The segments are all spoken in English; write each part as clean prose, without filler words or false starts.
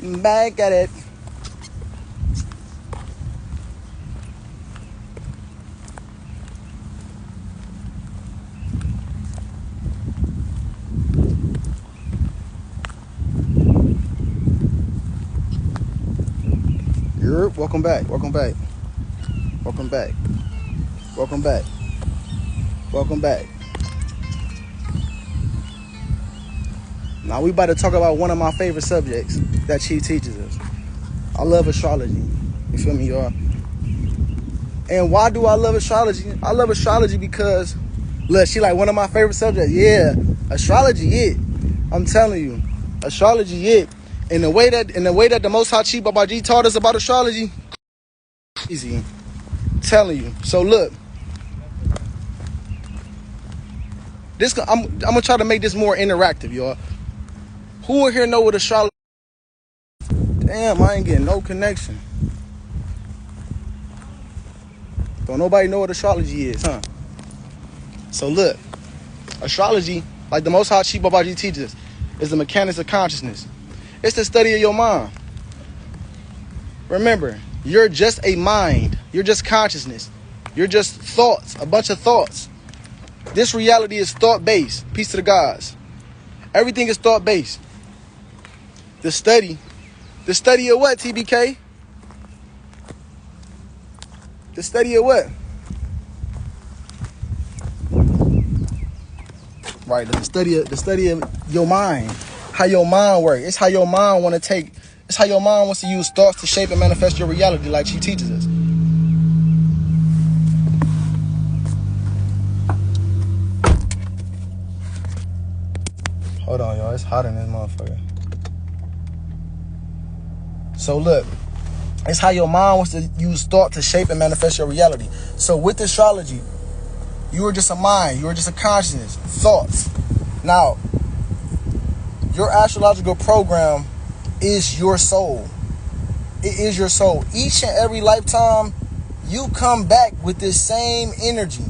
Back at it. Welcome back. Welcome back. Welcome back. Welcome back. Welcome back. Now we about to talk about one of my favorite subjects that she teaches us. I love astrology. You feel me, y'all? And why do I love astrology? I love astrology because, look, she like one of my favorite subjects. Yeah, astrology it. I'm telling you, astrology it. In the way that the Most High Chief Babaji taught us about astrology, easy. I'm telling you. So look, I'm gonna try to make this more interactive, y'all. Who in here know what astrology? Damn, I ain't getting no connection. Don't nobody know what astrology is, huh? So look, astrology, like the Most High Chief Babaji teaches, is the mechanics of consciousness. It's the study of your mind. Remember, you're just a mind. You're just consciousness. You're just thoughts, a bunch of thoughts. This reality is thought-based. Peace to the gods. Everything is thought-based. The study of what, TBK? The study of what? Right, the study of your mind. How your mind works. It's how your mind it's how your mind wants to use thoughts to shape and manifest your reality, like she teaches us. Hold on, y'all. It's hot in this motherfucker. So look, it's how your mind wants to use thought to shape and manifest your reality. So with astrology, you are just a mind. You are just a consciousness. Thoughts. Now, your astrological program is your soul. It is your soul. Each and every lifetime, you come back with this same energy.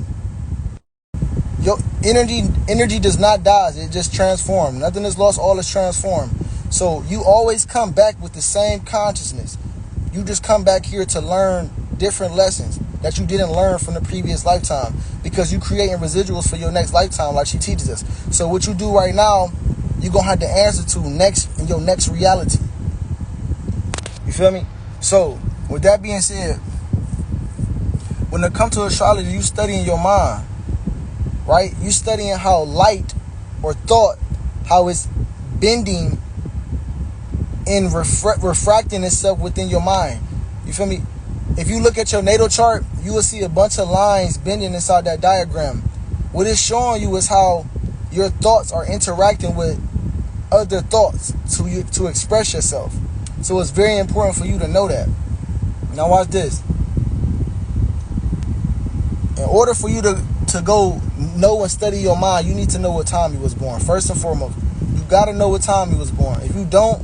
Your energy does not die. It just transforms. Nothing is lost. All is transformed. So you always come back with the same consciousness. You just come back here to learn different lessons that you didn't learn from the previous lifetime, because you're creating residuals for your next lifetime, like she teaches us. So what you do right now, you're going to have the answer to next in your next reality. You feel me? So, with that being said, when it comes to astrology, you studying your mind, right? You studying how light or thought, how it's bending and refracting itself within your mind. You feel me? If you look at your natal chart, you will see a bunch of lines bending inside that diagram. What it's showing you is how your thoughts are interacting with other thoughts to express yourself. So it's very important for you to know that. Now watch this. In order for you to go know and study your mind, you need to know what time you was born. First and foremost, you got to know what time you was born. If you don't,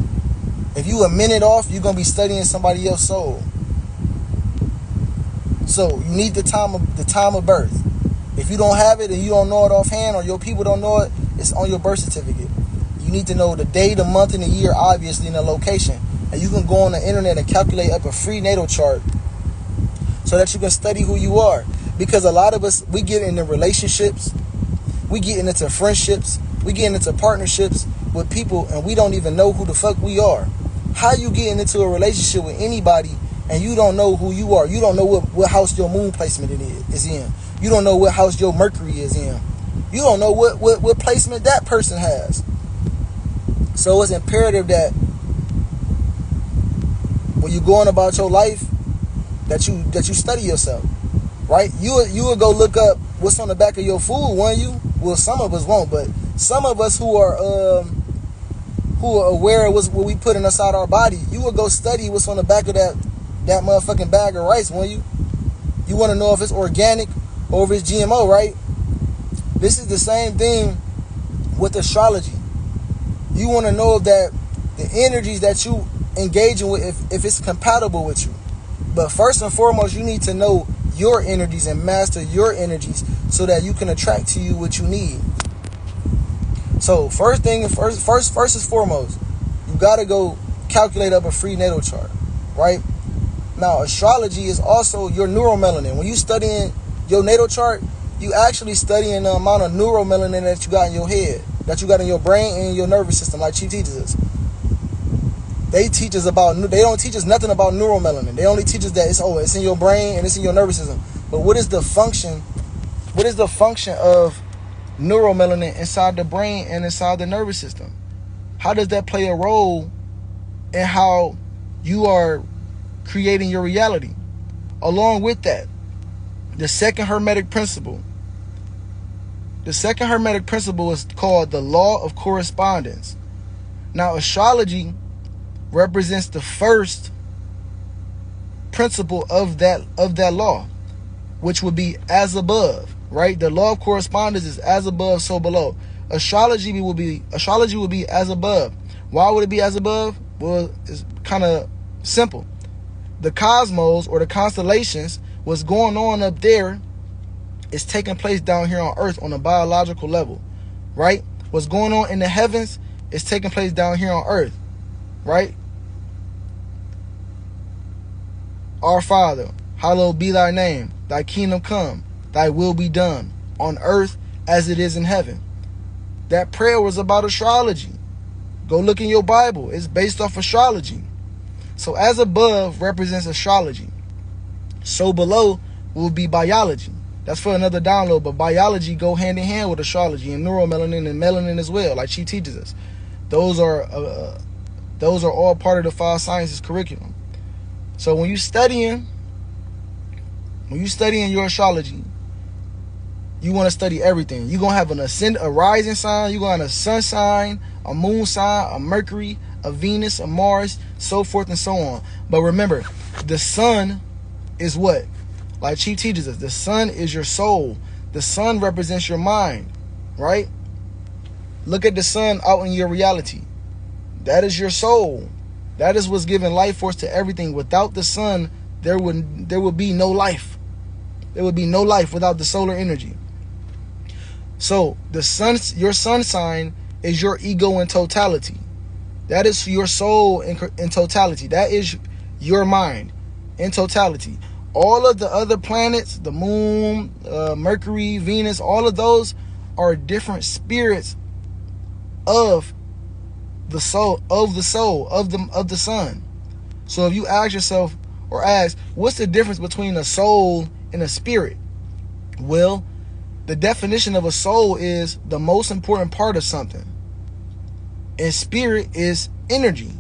if you a minute off, you're going to be studying somebody else's soul. So you need the time of birth. If you don't have it and you don't know it offhand, or your people don't know it, it's on your birth certificate. You need to know the day, the month, and the year, obviously, and the location. And you can go on the internet and calculate up a free natal chart so that you can study who you are. Because a lot of us, we get into relationships, we get into friendships, we get into partnerships with people, and we don't even know who the fuck we are. How you getting into a relationship with anybody and you don't know who you are? You don't know what house your moon placement is in. You don't know what house your Mercury is in. You don't know what placement that person has. So it's imperative that when you're going about your life, that you study yourself, right? You will go look up what's on the back of your food, won't you? Well, some of us won't, but some of us who are aware of what we put inside our body, you will go study what's on the back of that motherfucking bag of rice, won't you? You want to know if it's organic or if it's GMO, right? This is the same thing with astrology. You want to know that the energies that you engaging with, if it's compatible with you. But first and foremost, you need to know your energies and master your energies so that you can attract to you what you need. So first is foremost, you gotta go calculator of a free natal chart, right? Now, astrology is also your neuromelanin. When you studying your natal chart, you actually studying the amount of neuromelanin that you got in your head, that you got in your brain and your nervous system, like Chief teaches us. They don't teach us nothing about neuromelanin. They only teach us that it's in your brain and it's in your nervous system. But what is the function? What is the function of neuromelanin inside the brain and inside the nervous system? How does that play a role in how you are creating your reality? Along with that, the second Hermetic principle. The second Hermetic principle is called the law of correspondence. Now, astrology represents the first principle of that law, which would be as above, right? The law of correspondence is as above, so below. Astrology will be as above. Why would it be as above? Well, it's kind of simple. The cosmos, or the constellations, what's going on up there is taking place down here on Earth on a biological level, right? What's going on in the heavens is taking place down here on Earth, right? Our Father, hallowed be thy name, thy kingdom come, thy will be done on earth as it is in heaven. That prayer was about astrology. Go look in your Bible. It's based off astrology. So as above represents astrology. So below will be biology. That's for another download, but biology go hand in hand with astrology and neuromelanin and melanin as well, like she teaches us. Those are all part of the 5 sciences curriculum. So when you studying your astrology, you want to study everything. You're going to have a rising sign, you're going to have a sun sign, a moon sign, a Mercury, a Venus, a Mars, so forth and so on. But remember, the sun is what? Like Chief teaches us, the sun is your soul. The sun represents your mind, right? Look at the sun out in your reality. That is your soul. That is what's giving life force to everything. Without the sun, there would be no life. There would be no life without the solar energy. So the sun, your sun sign is your ego in totality. That is your soul in totality. That is your mind in totality. All of the other planets, the moon, Mercury, Venus, all of those are different spirits of the soul, of the sun. So if you ask yourself, or ask, what's the difference between a soul and a spirit? Well, the definition of a soul is the most important part of something, and spirit is energy.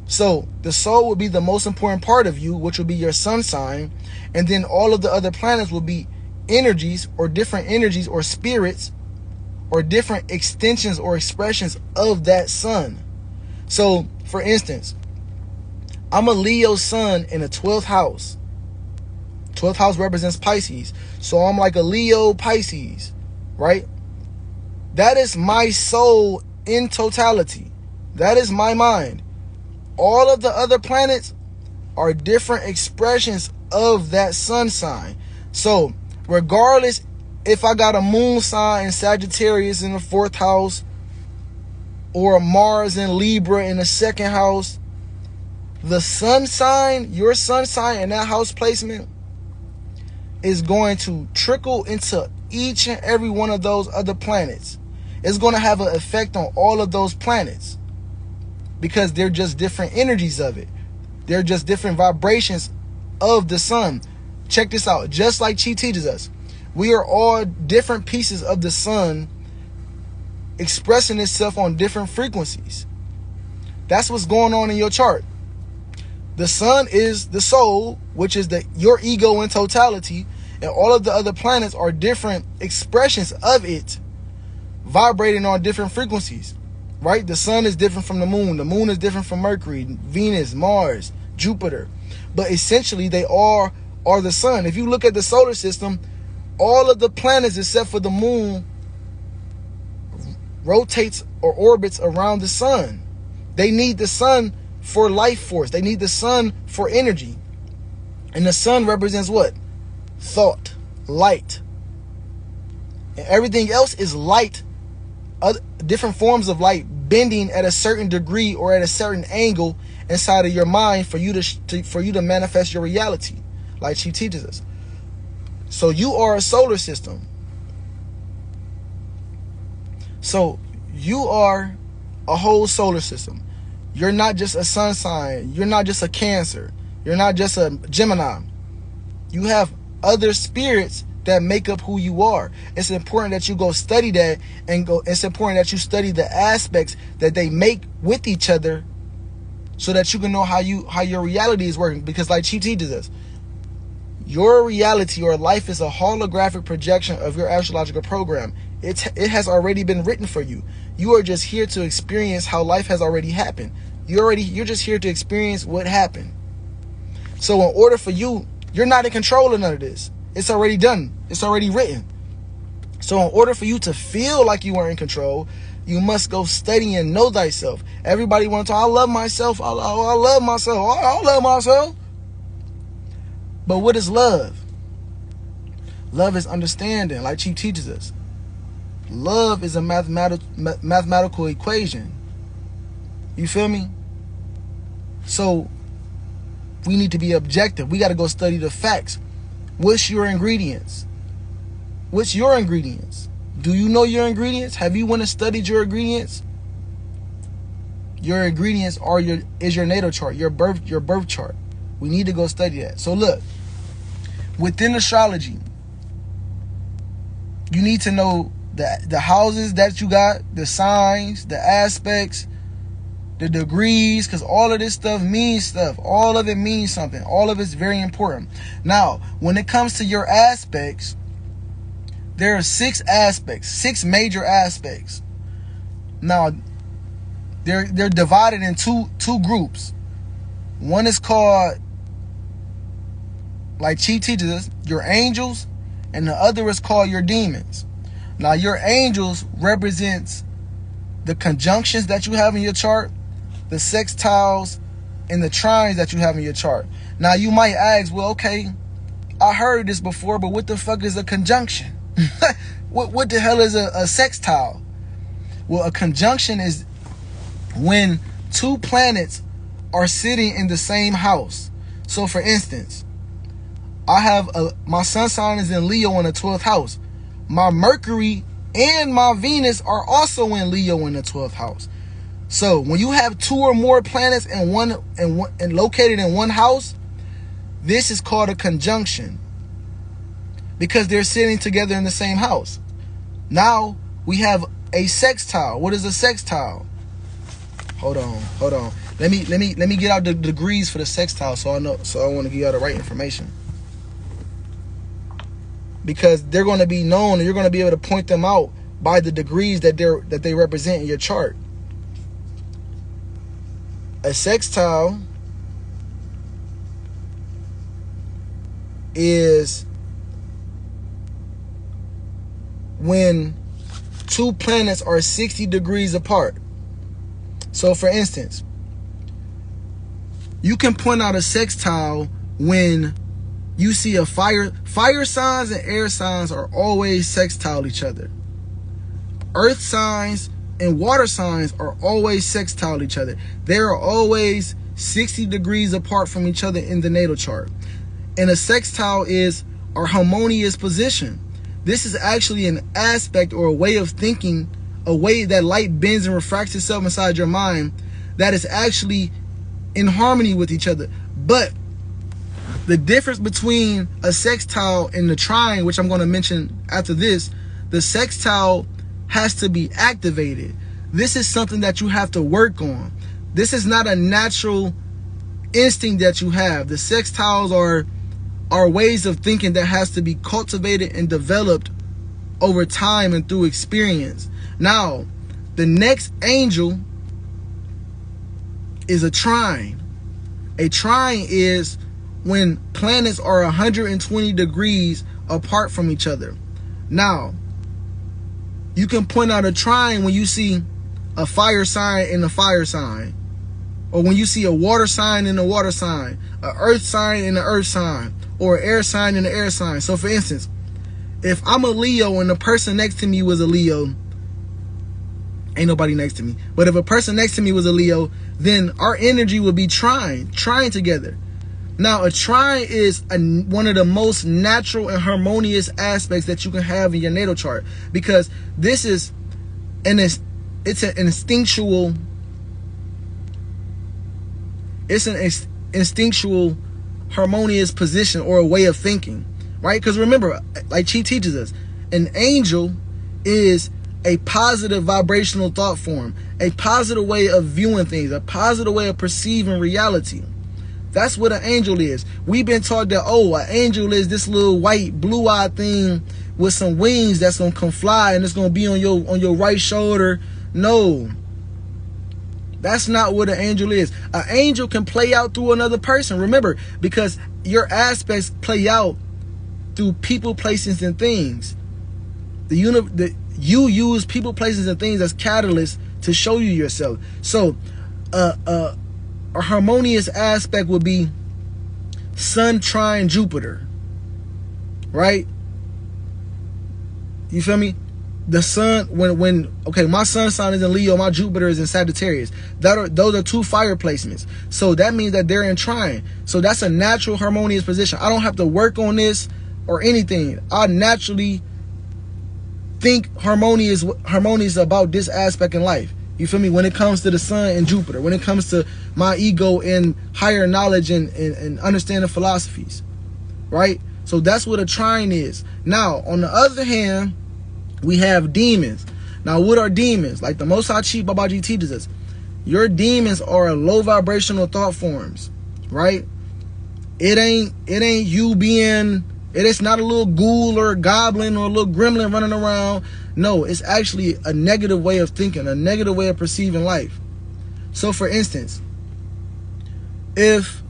So the soul would be the most important part of you, which would be your sun sign, and then all of the other planets will be energies, or different energies, or spirits, or different extensions or expressions of that sun. So, for instance, I'm a Leo sun in the 12th house. 12th house represents Pisces. So I'm like a Leo Pisces, right? That is my soul in totality. That is my mind. All of the other planets are different expressions of that sun sign. So regardless if I got a moon sign in Sagittarius in the 4th house, or a Mars in Libra in the 2nd house, the sun sign, your sun sign in that house placement is going to trickle into each and every one of those other planets. It's going to have an effect on all of those planets because they're just different energies of it. They're just different vibrations of the sun. Check this out. Just like Chi teaches us, we are all different pieces of the sun expressing itself on different frequencies. That's what's going on in your chart. The sun is the soul, which is your ego in totality, and all of the other planets are different expressions of it, vibrating on different frequencies, right? The sun is different from the moon is different from Mercury, Venus, Mars, Jupiter, but essentially they are the sun. If you look at the solar system, all of the planets except for the moon rotates or orbits around the sun. They need the sun for life force. They need the sun for energy. And the sun represents what? Thought, light. And everything else is light. Different forms of light bending at a certain degree or at a certain angle inside of your mind for you to manifest your reality, like she teaches us. So you are a solar system. So you are a whole solar system. You're not just a sun sign. You're not just a Cancer. You're not just a Gemini. You have other spirits that make up who you are. It's important that you go study that, it's important that you study the aspects that they make with each other so that you can know how your reality is working. Because like she teaches us, your reality or life is a holographic projection of your astrological program. It has already been written for you. You are just here to experience how life has already happened. You're just here to experience what happened. So in order for you, you're not in control of none of this. It's already done. It's already written. So in order for you to feel like you are in control, you must go study and know thyself. Everybody wants to talk, I love myself. I love myself. I love myself. But what is love? Love is understanding, like she teaches us. Love is a mathematical equation. You feel me? So we need to be objective. We got to go study the facts. What's your ingredients? What's your ingredients? Do you know your ingredients? Have you went and studied your ingredients? Your ingredients is your natal chart, your birth chart. We need to go study that. So look, within astrology, you need to know the houses that you got, the signs, the aspects, the degrees, because all of this stuff means stuff. All of it means something. All of it's very important. Now, when it comes to your aspects, there are 6 aspects, 6 major aspects. Now, they're divided in two groups. One is called, like she teaches us, your angels, and the other is called your demons. Now, your angels represents the conjunctions that you have in your chart, the sextiles, and the trines that you have in your chart. Now, you might ask, well, okay, I heard this before, but what the fuck is a conjunction? What the hell is a sextile? Well, a conjunction is when 2 planets are sitting in the same house. So, for instance, I have my sun sign is in Leo in the 12th house. My Mercury and my Venus are also in Leo in the 12th house. So when you have 2 or more planets and located in one house, this is called a conjunction because they're sitting together in the same house. Now we have a sextile. What is a sextile? Hold on. Let me get out the degrees for the sextile so I know. So I want to give you all the right information, because they're going to be known and you're going to be able to point them out by the degrees that they represent in your chart. A sextile is when 2 planets are 60 degrees apart. So for instance, you can point out a sextile when you see a fire signs and air signs are always sextile each other. Earth signs and water signs are always sextile each other. They are always 60 degrees apart from each other in the natal chart. And a sextile is our harmonious position. This is actually an aspect or a way of thinking, a way that light bends and refracts itself inside your mind that is actually in harmony with each other. But the difference between a sextile and the trine, which I'm going to mention after this, the sextile has to be activated. This is something that you have to work on. This is not a natural instinct that you have. The sextiles are ways of thinking that has to be cultivated and developed over time and through experience. Now, the next angel is a trine. A trine is when planets are 120 degrees apart from each other. Now, you can point out a trine when you see a fire sign and a fire sign, or when you see a water sign and a water sign, an earth sign and an earth sign, or an air sign and an air sign. So for instance, if I'm a Leo and the person next to me was a Leo, Ain't nobody next to me. But if a person next to me was a Leo, then our energy would be trying together. Now, a trine is one of the most natural and harmonious aspects that you can have in your natal chart, because this is it's an instinctual harmonious position or a way of thinking, right? Because remember, like Chi teaches us, an angel is a positive vibrational thought form, a positive way of viewing things, a positive way of perceiving reality. That's what an angel is. We've been taught that, oh, an angel is this little white, blue-eyed thing with some wings that's gonna come fly and it's gonna be on your right shoulder. No, that's not what an angel is. An angel can play out through another person. Remember, because your aspects play out through people, places, and things. You use people, places, and things as catalysts to show you yourself. So, a harmonious aspect would be Sun trine Jupiter, right? You feel me? The sun, okay, my sun sign is in Leo, my Jupiter is in Sagittarius. Those are two fire placements. So that means that they're in trine. So that's a natural harmonious position. I don't have to work on this or anything. I naturally think harmonious about this aspect in life. You feel me? When it comes to the sun and Jupiter, when it comes to my ego and higher knowledge and understanding philosophies, right? So that's what a trine is. Now, on the other hand, we have demons. Now, what are demons? Like the Most High Chief Babaji teaches us, your demons are low vibrational thought forms, right? It ain't you being, it's not a little ghoul or a goblin or a little gremlin running around. No, it's actually a negative way of thinking, a negative way of perceiving life. So, for instance, if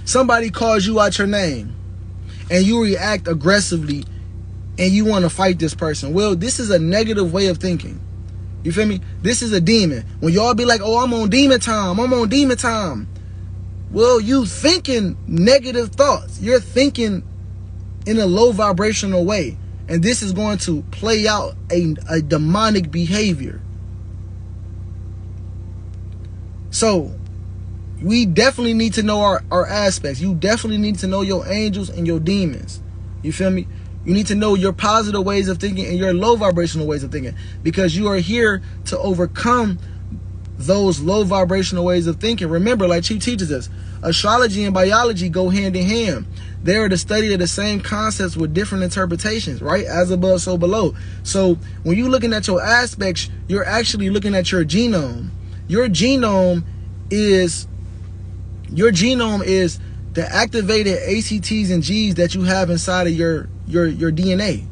somebody calls you out your name and you react aggressively and you want to fight this person, well, this is a negative way of thinking. You feel me? This is a demon. When y'all be like, oh, I'm on demon time. Well, you thinking negative thoughts. You're thinking in a low vibrational way. And this is going to play out a demonic behavior. So, we definitely need to know our aspects. You definitely need to know your angels and your demons. You feel me? You need to know your positive ways of thinking and your low vibrational ways of thinking, because you are here to overcome those low vibrational ways of thinking. Remember, like Chief teaches us, astrology and biology go hand in hand. They are the study of the same concepts with different interpretations, right? As above, so below. So when you're looking at your aspects, you're actually looking at your genome. Your genome is the activated ACTs and Gs that you have inside of your DNA.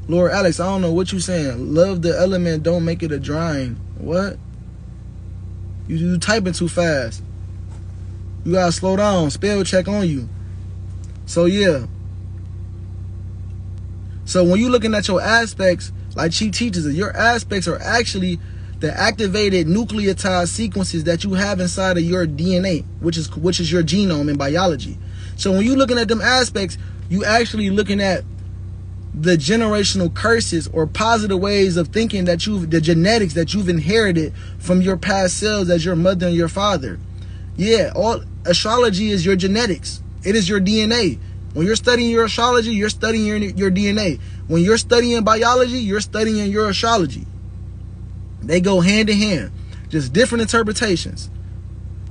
Lord Alex, I don't know what you saying. Love the element, don't make it a drawing. What? You typing too fast. You gotta slow down. Spell check on you. So yeah. So when you're looking at your aspects, like she teaches us, your aspects are actually the activated nucleotide sequences that you have inside of your DNA, which is your genome in biology. So when you're looking at them aspects, you actually looking at the generational curses or positive ways of thinking that the genetics that you've inherited from your past selves as your mother and your father. Yeah, all astrology is your genetics. It is your DNA. When you're studying your astrology, you're studying your DNA. When you're studying biology, you're studying your astrology. They go hand in hand, just different interpretations.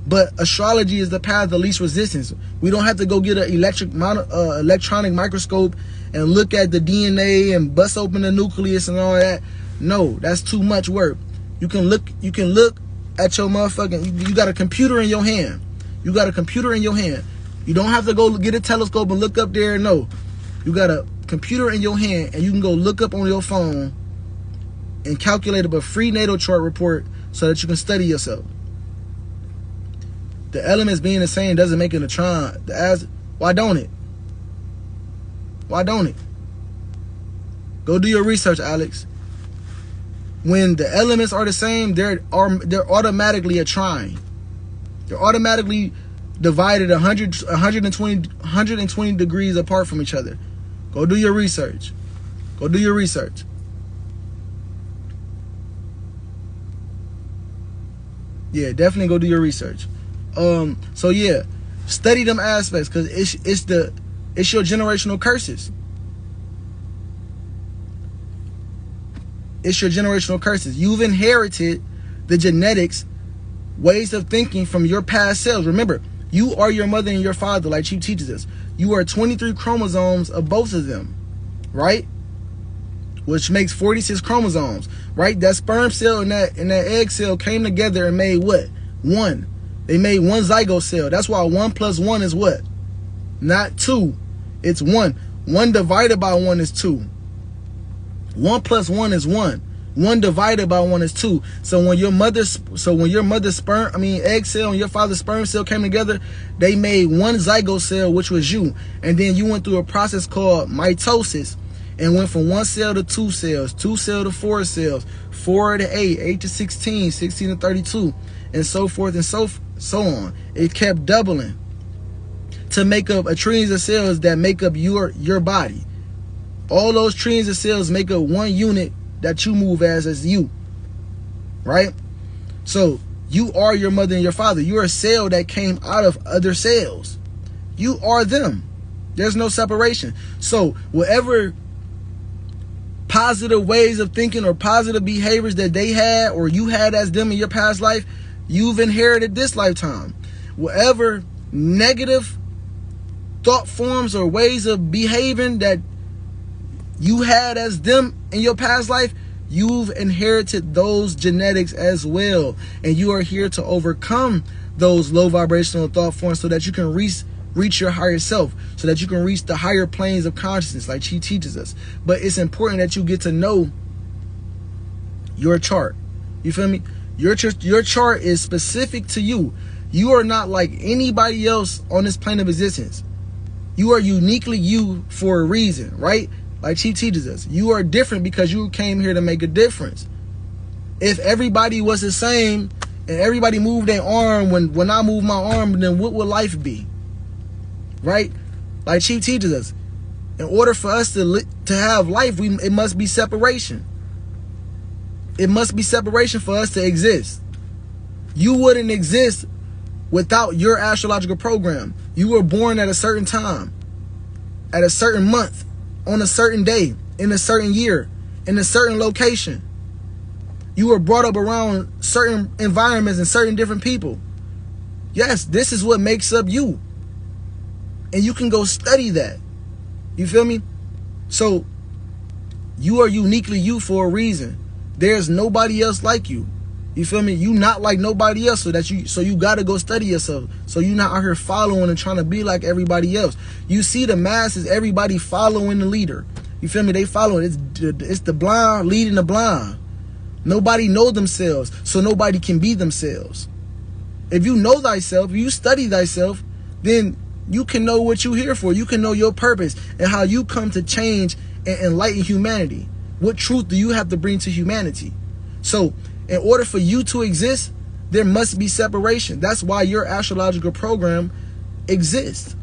But astrology is the path of least resistance. We don't have to go get an electronic microscope and look at the DNA and bust open the nucleus and all that. No, that's too much work. You can look at your motherfucking, you got a computer in your hand. You got a computer in your hand. You don't have to go get a telescope and look up there. No, you got a computer in your hand and you can go look up on your phone and calculate up a free natal chart report so that you can study yourself. The elements being the same doesn't make it a trine. Why don't it? Why don't it? Go do your research, Alex. When the elements are the same, they're automatically a trine. They're automatically divided 120 degrees apart from each other. Go do your research. Go do your research. Yeah, definitely go do your research. So yeah, study them aspects, because it's your generational curses. It's your generational curses. You've inherited the genetics, ways of thinking from your past selves. Remember, you are your mother and your father, like Chief teaches us. You are 23 chromosomes of both of them, right? Which makes 46 chromosomes, right? That sperm cell and that egg cell came together and made what? One. They made one zygote cell. That's why 1 + 1 is what? Not 2. It's 1. 1 divided by 1 is 2. 1 + 1 is 1. 1 divided by 1 is 2. So when your mother's egg cell and your father's sperm cell came together, they made one zygote cell, which was you. And then you went through a process called mitosis and went from 1 cell to 2 cells, 2 cells to 4 cells, 4 to 8, 8 to 16, 16 to 32, and so forth and so on. It kept doubling to make up a trillion of cells that make up your body. All those trillions of cells make up one unit that you move as you, right? So you are your mother and your father. You're a cell that came out of other cells. You are them. There's no separation. So whatever positive ways of thinking or positive behaviors that they had or you had as them in your past life, you've inherited this lifetime. Whatever negative thought forms or ways of behaving that you had as them in your past life, you've inherited those genetics as well. And you are here to overcome those low vibrational thought forms so that you can reach your higher self, so that you can reach the higher planes of consciousness like she teaches us. But it's important that you get to know your chart. You feel me? Your chart is specific to you. You are not like anybody else on this plane of existence. You are uniquely you for a reason, right? Like she teaches us, you are different because you came here to make a difference. If everybody was the same and everybody moved their arm when I move my arm, then what would life be? Right? Like she teaches us, in order for us to have life, it must be separation. It must be separation for us to exist. You wouldn't exist without your astrological program. You were born at a certain time, at a certain month, on a certain day, in a certain year, in a certain location. You were brought up around certain environments and certain different people. Yes, this is what makes up you. And you can go study that. You feel me? So you are uniquely you for a reason. There's nobody else like you. You feel me? You not like nobody else, so you gotta go study yourself. So you're not out here following and trying to be like everybody else. You see the masses, everybody following the leader. You feel me? They follow it. It's the blind leading the blind. Nobody know themselves, so nobody can be themselves. If you know thyself, if you study thyself, then you can know what you're here for. You can know your purpose and how you come to change and enlighten humanity. What truth do you have to bring to humanity? So in order for you to exist, there must be separation. That's why your astrological program exists.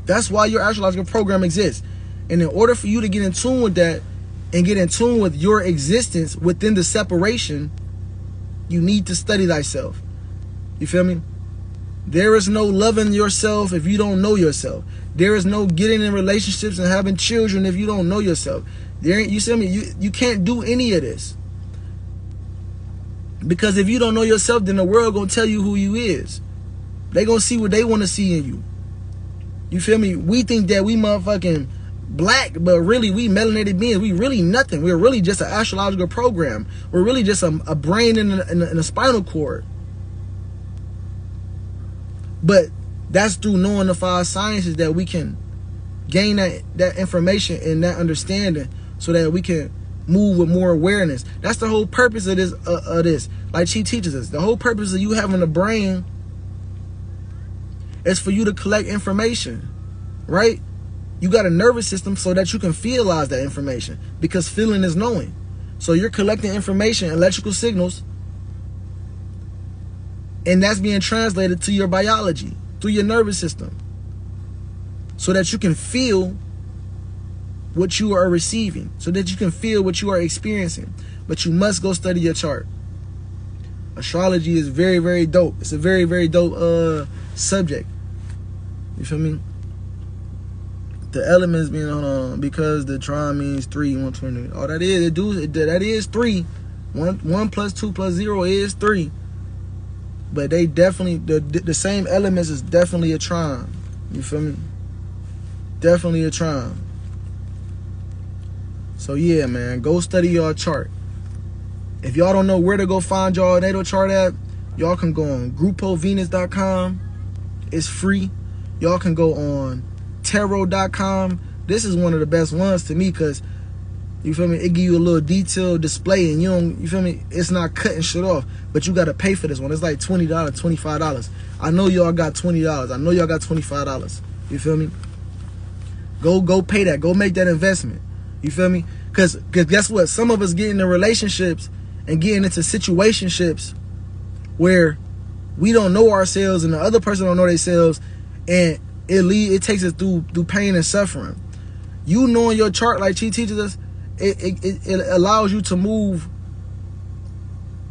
That's why your astrological program exists. And in order for you to get in tune with that and get in tune with your existence within the separation, you need to study thyself. You feel me? There is no loving yourself if you don't know yourself. There is no getting in relationships and having children if you don't know yourself. You see me? You can't do any of this. Because if you don't know yourself, then the world gonna tell you who you is. They gonna see what they want to see in you. You feel me? We think that we motherfucking black, but really we melanated beings. We really nothing. We're really just an astrological program. We're really just a brain and a spinal cord. But that's through knowing the 5 sciences that we can gain that information and that understanding so that we can move with more awareness. That's the whole purpose of this. Like she teaches us, the whole purpose of you having a brain is for you to collect information, right? You got a nervous system so that you can feelize that information, because feeling is knowing. So you're collecting information, electrical signals, And that's being translated to your biology, through your nervous system, so that you can feel what you are receiving, so that you can feel what you are experiencing. But you must go study your chart. Astrology is very, very dope. It's a very, very dope subject. You feel me? The elements being because the trine means 3, 120. Oh, that is that is 3. 1 plus 2 plus 0 is 3. But they definitely the same elements is definitely a trine. You feel me? Definitely a trine. So yeah, man, go study your chart. If y'all don't know where to go find y'all natal chart at, y'all can go on grupovenus.com. It's free. Y'all can go on tarot.com. This is one of the best ones to me because, you feel me, it give you a little detailed display and you feel me, it's not cutting shit off. But you got to pay for this one. It's like $20, $25. I know y'all got $20. I know y'all got $25. You feel me? Go pay that. Go make that investment. You feel me? Because guess what? Some of us get into relationships and getting into situationships where we don't know ourselves and the other person don't know themselves, and it takes us through pain and suffering. You knowing your chart, like she teaches us, it allows you to move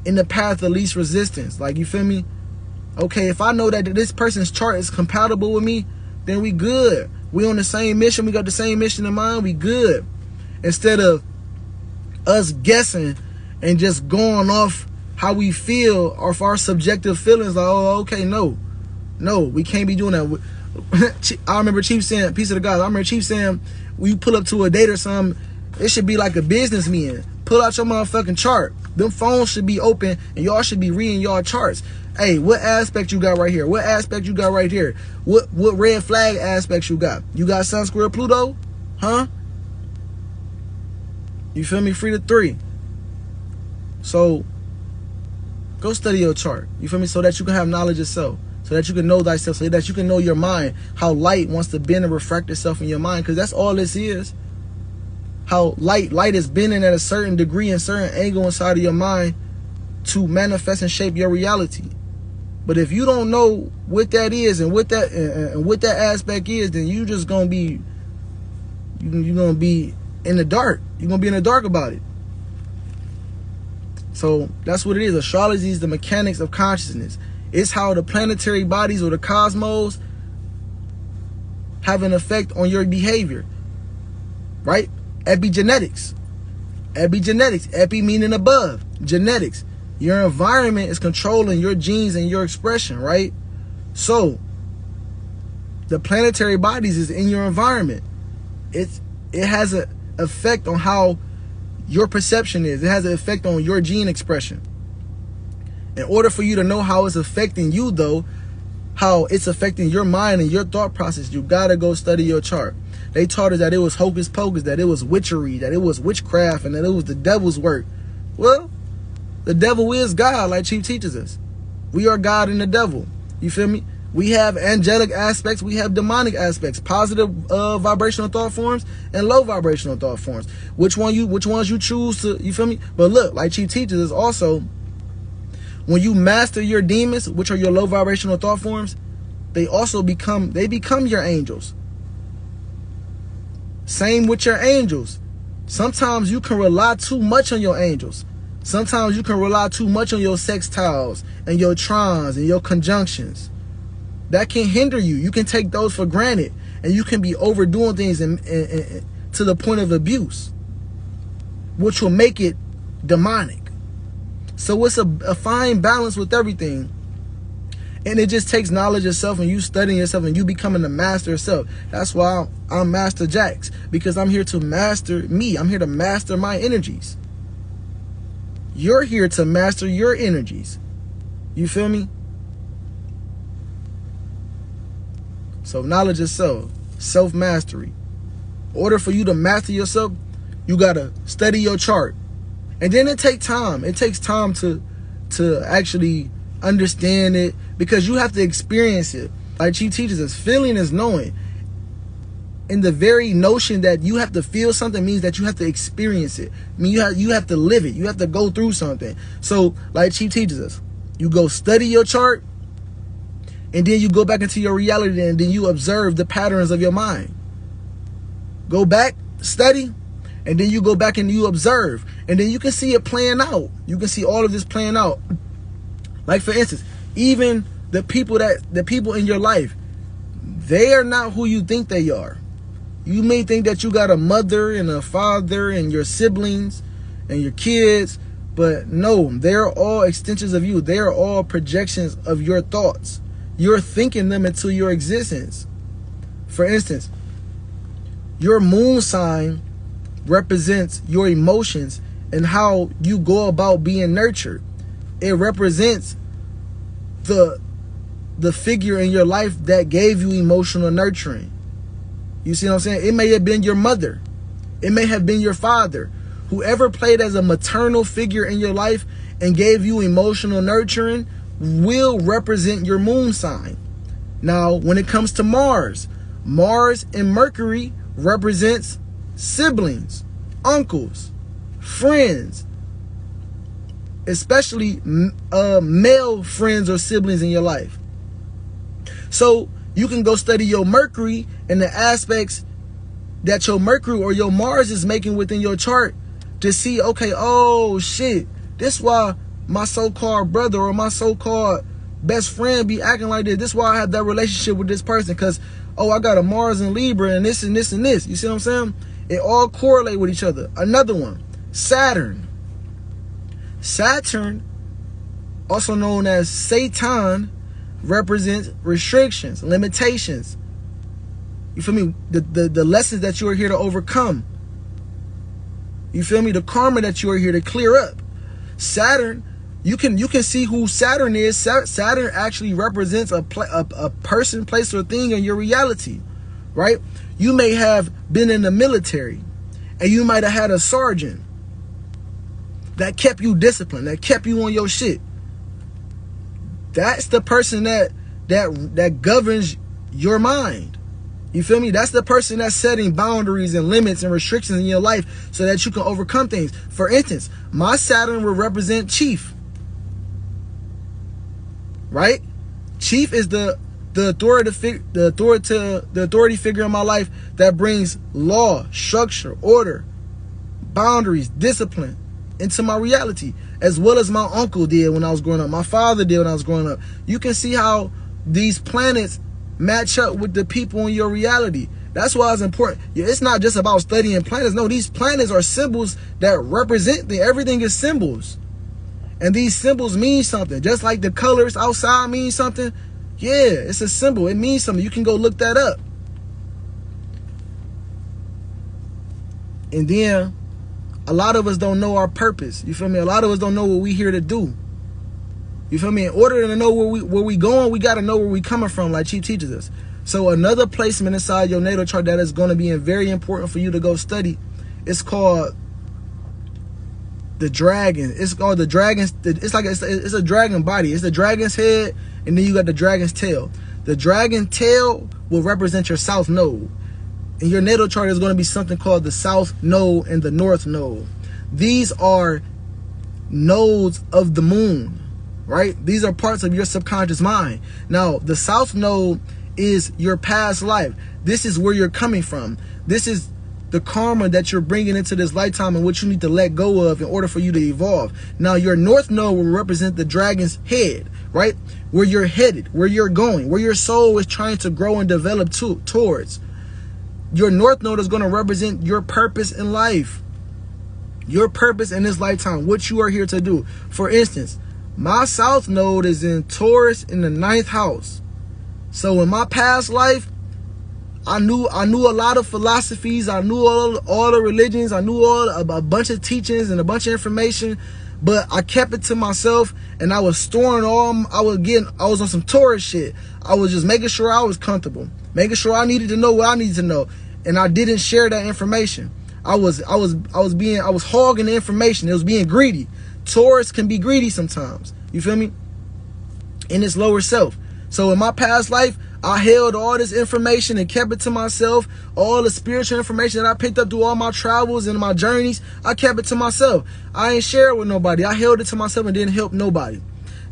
in the path of least resistance. Like, you feel me? Okay, if I know that this person's chart is compatible with me, then we good. We on the same mission. We got the same mission in mind. We good. Instead of us guessing and just going off how we feel or for our subjective feelings, like, oh, okay, no, we can't be doing that. I remember Chief saying, peace of the gods, I remember Chief saying, when you pull up to a date or something, it should be like a business meeting. Pull out your motherfucking chart. Them phones should be open and y'all should be reading y'all charts. Hey, what aspect you got right here? What aspect you got right here? What red flag aspects you got? You got Sun Square Pluto? Huh? You feel me? Free to 3. So go study your chart. You feel me? So that you can have knowledge of self. So that you can know thyself. So that you can know your mind. How light wants to bend and refract itself in your mind. Because that's all this is. How light is bending at a certain degree and certain angle inside of your mind to manifest and shape your reality. But if you don't know what that is and what that aspect is, then you just gonna be you're gonna be in the dark. You're gonna be in the dark about it. So that's what it is. Astrology is the mechanics of consciousness. It's how the planetary bodies or the cosmos have an effect on your behavior. Right? Epigenetics. Epi meaning above. Genetics. Your environment is controlling your genes and your expression, right? So the planetary bodies is in your environment. It has an effect on how your perception is. It has an effect on your gene expression. In order for you to know how it's affecting you, though, how it's affecting your mind and your thought process, you gotta go study your chart. They taught us that it was hocus pocus, that it was witchery, that it was witchcraft, and that it was the devil's work. Well, the devil is God, like Chief teaches us. We are God and the devil. You feel me? We have angelic aspects. We have demonic aspects. Positive vibrational thought forms and low vibrational thought forms. Which ones you choose to, you feel me? But look, like Chief teaches us also, when you master your demons, which are your low vibrational thought forms, they become your angels. Same with your angels. Sometimes you can rely too much on your angels. Sometimes you can rely too much on your sextiles and your trines and your conjunctions. That can hinder you. You can take those for granted, and you can be overdoing things and to the point of abuse, which will make it demonic. So it's a fine balance with everything. And it just takes knowledge of self and you studying yourself and you becoming the master of self. That's why I'm Master Jax, because I'm here to master me. I'm here to master my energies. You're here to master your energies. You feel me? So knowledge of self, self-mastery. In order for you to master yourself, you got to study your chart. And then it takes time. It takes time to actually understand it, because you have to experience it. Like Chief teaches us, feeling is knowing. And the very notion that you have to feel something means that you have to experience it. I mean, you have to live it. You have to go through something. So, like Chief teaches us, You go study your chart, and then you go back into your reality, and then you observe the patterns of your mind. Go back, study, and then you go back and you observe, and then you can see it playing out. You can see all of this playing out. Like, for instance, even the people in your life, they are not who you think they are. You may think that you got a mother and a father and your siblings and your kids, but no, they're all extensions of you. They are all projections of your thoughts. You're thinking them into your existence. For instance, your moon sign represents your emotions and how you go about being nurtured. It represents the figure in your life that gave you emotional nurturing. You see what I'm saying? It may have been your mother. It may have been your father. Whoever played as a maternal figure in your life and gave you emotional nurturing will represent your moon sign. Now, when it comes to Mars and Mercury represents siblings, uncles, friends, especially male friends or siblings in your life. So you can go study your Mercury and the aspects that your Mercury or your Mars is making within your chart to see, okay, oh shit, this is why my so-called brother or my so-called best friend be acting like this. This is why I have that relationship with this person, because, oh, I got a Mars in Libra and this and this and this. You see what I'm saying? It all correlate with each other. Another one, Saturn. Saturn, also known as Satan, represents restrictions, limitations. You feel me? The lessons that you are here to overcome. You feel me? The karma that you are here to clear up. Saturn, you can see who Saturn is. Saturn actually represents a person, place, or thing in your reality, right? You may have been in the military, and you might have had a sergeant that kept you disciplined, that kept you on your shit. That's the person that governs your mind. You feel me? That's the person that's setting boundaries and limits and restrictions in your life so that you can overcome things. For instance, my Saturn will represent Chief. Right? Chief is the authority figure in my life that brings law, structure, order, boundaries, discipline into my reality, as well as my uncle did when I was growing up, my father did when I was growing up. You can see how these planets match up with the people in your reality. That's why it's important. It's not just about studying planets. No, these planets are symbols that represent everything is symbols. And these symbols mean something. Just like the colors outside mean something. Yeah, it's a symbol. It means something. You can go look that up. And then a lot of us don't know our purpose. You feel me? A lot of us don't know what we here to do. You feel me? In order to know where we going, we got to know where we coming from, like Chief teaches us. So another placement inside your natal chart that is going to be very important for you to go study, it's called the dragon. It's called the dragon's. It's a dragon body. It's the dragon's head, and then you got the dragon's tail. The dragon tail will represent your south node. In your natal chart is going to be something called the south node and the north node. These are nodes of the moon, right? These are parts of your subconscious mind. Now, the south node is your past life. This is where you're coming from. This is the karma that you're bringing into this lifetime and what you need to let go of in order for you to evolve. Now, your north node will represent the dragon's head, right? Where you're headed, where you're going, where your soul is trying to grow and develop towards. Your north node is going to represent your purpose in life. Your purpose in this lifetime, what you are here to do. For instance, my south node is in Taurus in the 9th house. So in my past life, I knew a lot of philosophies. I knew all the religions. I knew a bunch of teachings and a bunch of information, but I kept it to myself, and I was storing I was on some Taurus shit. I was just making sure I was comfortable, making sure I needed to know what I needed to know, and I didn't share that information. I was hogging the information. It was being greedy. Taurus can be greedy sometimes. You feel me? In its lower self. So in my past life, I held all this information and kept it to myself. All the spiritual information that I picked up through all my travels and my journeys, I kept it to myself. I ain't share it with nobody. I held it to myself and didn't help nobody.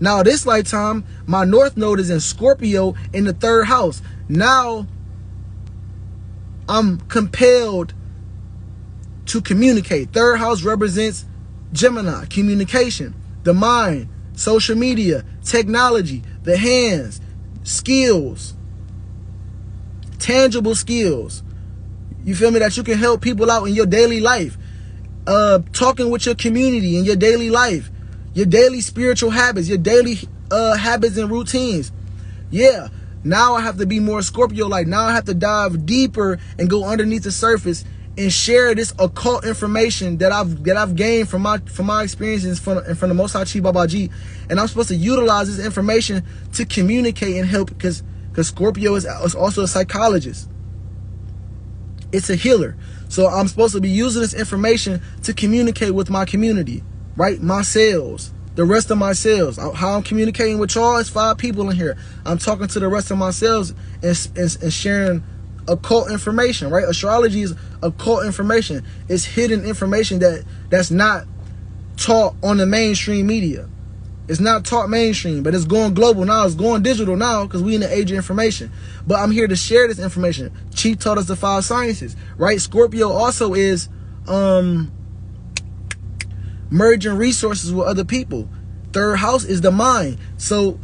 Now this lifetime, my North Node is in Scorpio in the 3rd house. Now I'm compelled to communicate. 3rd house represents Gemini, communication, the mind, social media, technology, the hands, skills, tangible skills. You feel me? That you can help people out in your daily life. Talking with your community in your daily life, your daily spiritual habits, your daily habits and routines. Yeah, now I have to be more Scorpio-like. Now I have to dive deeper and go underneath the surface and share this occult information that I've gained from my experiences from the Most High Chi Babaji, and I'm supposed to utilize this information to communicate and help, because Scorpio is also a psychologist. It's a healer. So I'm supposed to be using this information to communicate with my community, right? My cells, the rest of my cells. How I'm communicating with y'all is 5 people in here. I'm talking to the rest of my cells and sharing occult information, right? Astrology is occult information. It's hidden information that's not taught on the mainstream media. It's not taught mainstream, but it's going global now. It's going digital now because we in the age of information. But I'm here to share this information. Chief taught us the 5 sciences, right? Scorpio also is merging resources with other people. 3rd house is the mind. So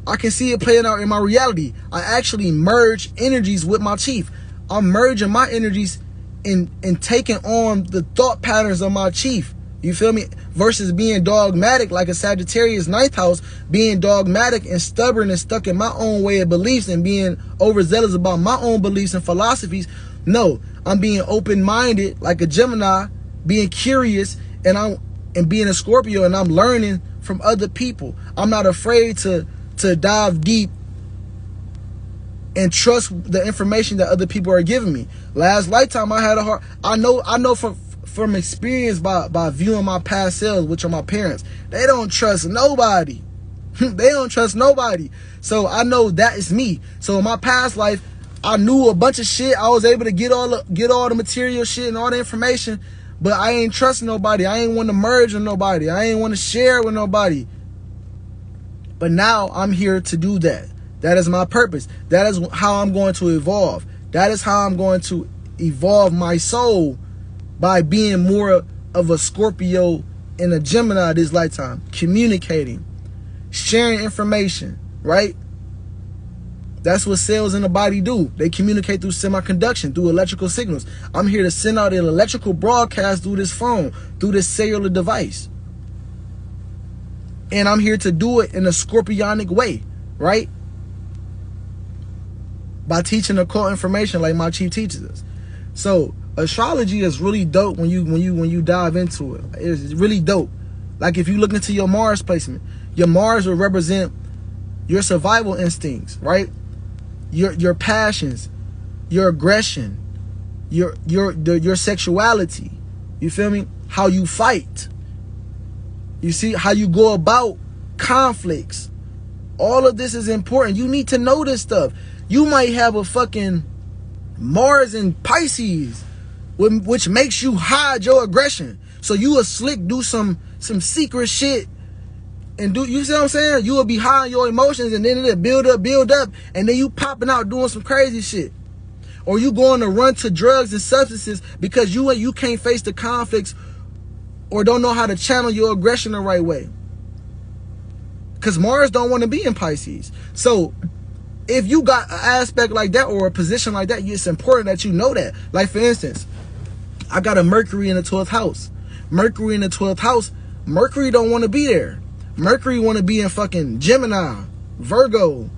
I can see it playing out in my reality. I actually merge energies with my chief. I'm merging my energies in taking on the thought patterns of my chief. You feel me? Versus being dogmatic like a Sagittarius 9th house, being dogmatic and stubborn and stuck in my own way of beliefs and being overzealous about my own beliefs and philosophies. No, I'm being open-minded like a Gemini, being curious, and being a Scorpio, and I'm learning from other people. I'm not afraid to dive deep and trust the information that other people are giving me. Last lifetime I had a heart. I know from experience by viewing my past selves, which are my parents. They don't trust nobody. They don't trust nobody. So I know that is me. So in my past life, I knew a bunch of shit. I was able to get all the material shit and all the information, but I ain't trust nobody. I ain't want to merge with nobody. I ain't want to share with nobody. But now I'm here to do that. That is my purpose. That is how I'm going to evolve. That is how I'm going to evolve my soul, by being more of a Scorpio and a Gemini this lifetime. Communicating, sharing information, right? That's what cells in the body do. They communicate through semiconduction, through electrical signals. I'm here to send out an electrical broadcast through this phone, through this cellular device. And I'm here to do it in a scorpionic way, right? By teaching occult information like my chief teaches us. So astrology is really dope when you dive into it. It's really dope. Like if you look into your Mars placement, your Mars will represent your survival instincts, right? Your passions, your aggression, your sexuality. You feel me? How you fight. You see how you go about conflicts. All of this is important. You need to know this stuff. You might have a fucking Mars in Pisces, which makes you hide your aggression. So you a slick, do some secret shit, and you see what I'm saying? You will be hiding your emotions, and then it'll build up, and then you popping out doing some crazy shit. Or you going to run to drugs and substances because you can't face the conflicts or don't know how to channel your aggression the right way. Because Mars don't want to be in Pisces. So if you got an aspect like that or a position like that, it's important that you know that. Like for instance, I got a Mercury in the 12th house. Mercury in the 12th house, Mercury don't want to be there. Mercury want to be in fucking Gemini, Virgo,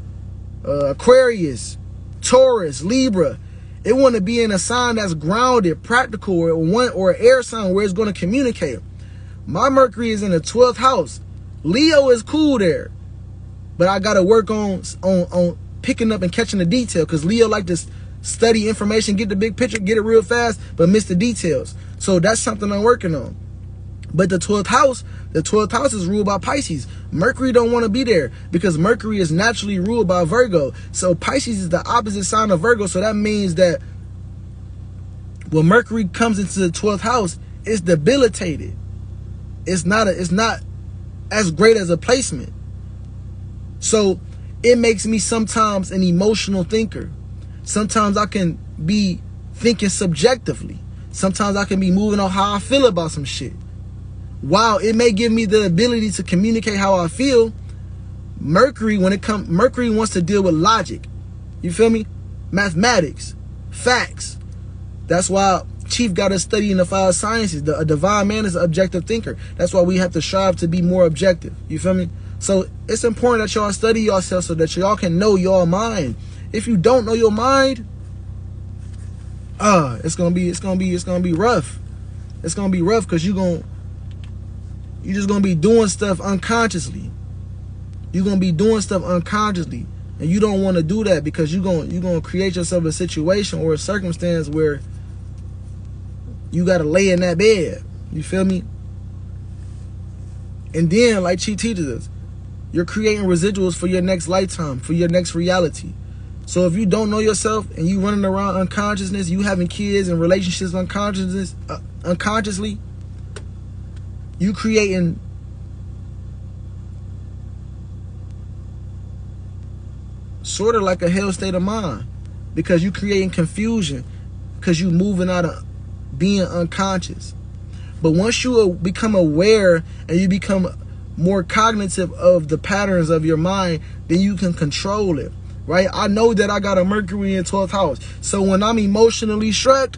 Aquarius, Taurus, Libra. It want to be in a sign that's grounded, practical, or an air sign where it's going to communicate. My Mercury is in the 12th house. Leo is cool there, but I got to work on picking up and catching the detail, because Leo like to study information, get the big picture, get it real fast, but miss the details. So that's something I'm working on. But the 12th house is ruled by Pisces. Mercury don't want to be there because Mercury is naturally ruled by Virgo. So Pisces is the opposite sign of Virgo. So that means that when Mercury comes into the 12th house, it's debilitated. It's not as great as a placement. So it makes me sometimes an emotional thinker. Sometimes I can be thinking subjectively. Sometimes I can be moving on how I feel about some shit. While it may give me the ability to communicate how I feel, Mercury wants to deal with logic. You feel me? Mathematics, facts. That's why Chief got us studying the 5 sciences. A divine man is an objective thinker. That's why we have to strive to be more objective. You feel me? So it's important that y'all study yourself so that y'all can know your mind. If you don't know your mind, it's gonna be rough. It's gonna be rough because you're just gonna be doing stuff unconsciously. You're gonna be doing stuff unconsciously, and you don't want to do that because you're gonna create yourself a situation or a circumstance where you gotta lay in that bed. You feel me? And then, like Chi teaches us, you're creating residuals for your next lifetime, for your next reality. So if you don't know yourself and you running around unconsciousness, you having kids and relationships unconsciously, you creating sort of like a hell state of mind, because you creating confusion, because you moving out of being unconscious. But once you become aware and you become more cognitive of the patterns of your mind, then you can control it, right? I know that I got a Mercury in 12th house. So when I'm emotionally struck,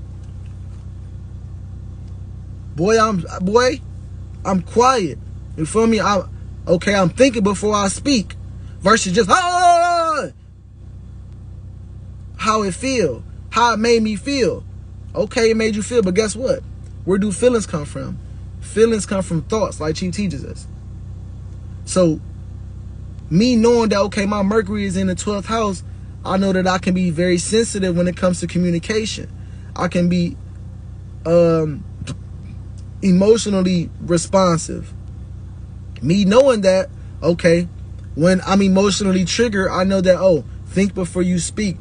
I'm quiet. You feel me? I'm thinking before I speak versus just how it feel, how it made me feel. Okay, it made you feel, but guess what? Where do feelings come from? Feelings come from thoughts, like Chief teaches us. So me knowing that, okay, my Mercury is in the 12th house, I know that I can be very sensitive when it comes to communication. I can be emotionally responsive. Me knowing that, okay, when I'm emotionally triggered, I know that, think before you speak.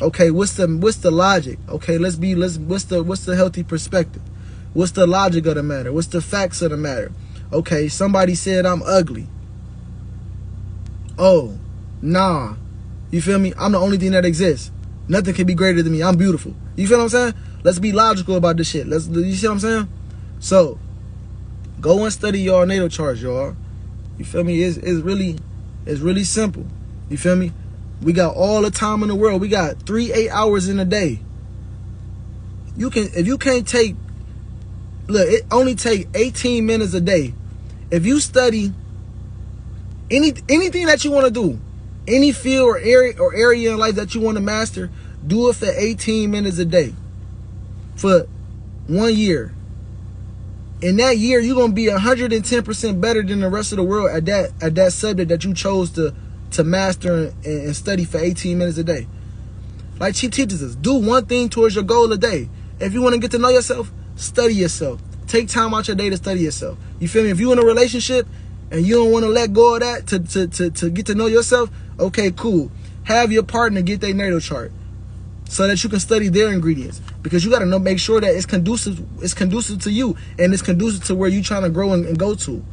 Okay, what's the logic? Okay, what's the healthy perspective? What's the logic of the matter? What's the facts of the matter? Okay, somebody said I'm ugly. Oh, nah. You feel me? I'm the only thing that exists. Nothing can be greater than me. I'm beautiful. You feel what I'm saying? Let's be logical about this shit. You see what I'm saying? So, go and study your natal charts, y'all. You feel me? It's really simple. You feel me? We got all the time in the world. We got 8 hours in a day. If you can't take, look, it only take 18 minutes a day. If you study anything that you want to do, any field or area in life that you want to master, do it for 18 minutes a day for 1 year. In that year, you're gonna be 110% better than the rest of the world at that subject that you chose to master and study for 18 minutes a day. Like Chief teaches us, do one thing towards your goal a day. If you want to get to know yourself, study yourself. Take time out your day to study yourself. You feel me? If you're in a relationship and you don't want to let go of that to get to know yourself, okay, cool. Have your partner get their natal chart so that you can study their ingredients, because you got to make sure that it's conducive to you and it's conducive to where you're trying to grow and go to.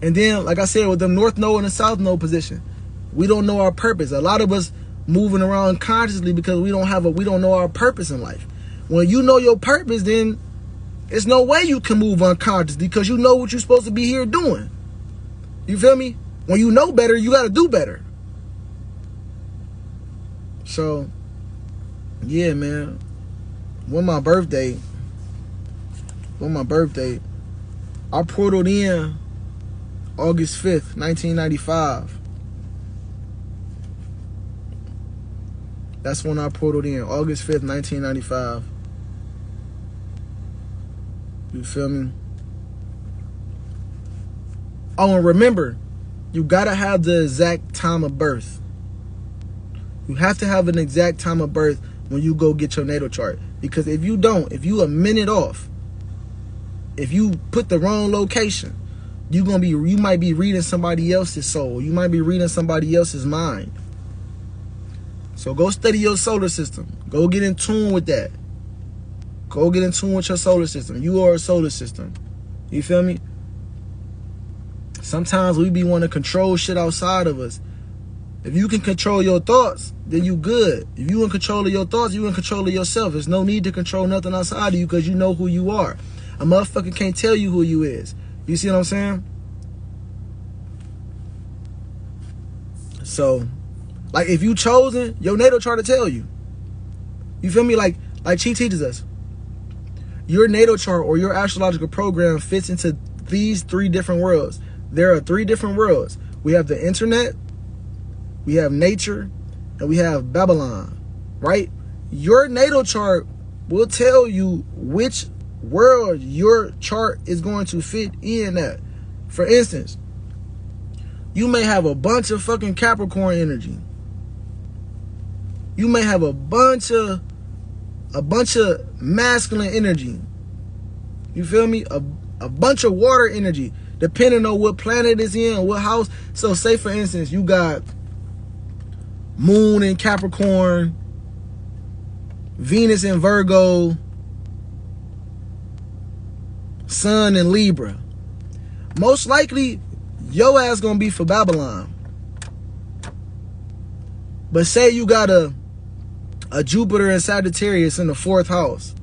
And then, like I said, with the North Node and the South Node position, we don't know our purpose. A lot of us moving around consciously because we don't know our purpose in life. When you know your purpose, then there's no way you can move unconsciously because you know what you're supposed to be here doing. You feel me? When you know better, you got to do better. So, yeah, man. On my birthday, I portaled in August 5th, 1995. That's when I portaled in, August 5th, 1995. You feel me? Oh, and remember, you gotta have the exact time of birth. You have to have an exact time of birth when you go get your natal chart. Because if you don't, if you a minute off, if you put the wrong location, you might be reading somebody else's soul. You might be reading somebody else's mind. So go study your solar system. Go get in tune with that. Go get in tune with your solar system. You are a solar system. You feel me? Sometimes we be wanting to control shit outside of us. If you can control your thoughts, then you good. If you in control of your thoughts, you in control of yourself. There's no need to control nothing outside of you because you know who you are. A motherfucker can't tell you who you is. You see what I'm saying? So, like, if you chosen, your natal chart to tell you. You feel me? Like Chi teaches us. Your natal chart or your astrological program fits into these 3 different worlds. There are 3 different worlds. We have the internet, we have nature, and we have Babylon, right? Your natal chart will tell you which world your chart is going to fit in at. For instance, you may have a bunch of fucking Capricorn energy. You may have a bunch of masculine energy. You feel me? A bunch of water energy, depending on what planet is in, what house. So say for instance, you got Moon in Capricorn, Venus in Virgo, Sun in Libra. Most likely, your ass gonna be for Babylon. But say you got a Jupiter in Sagittarius in the 4th house,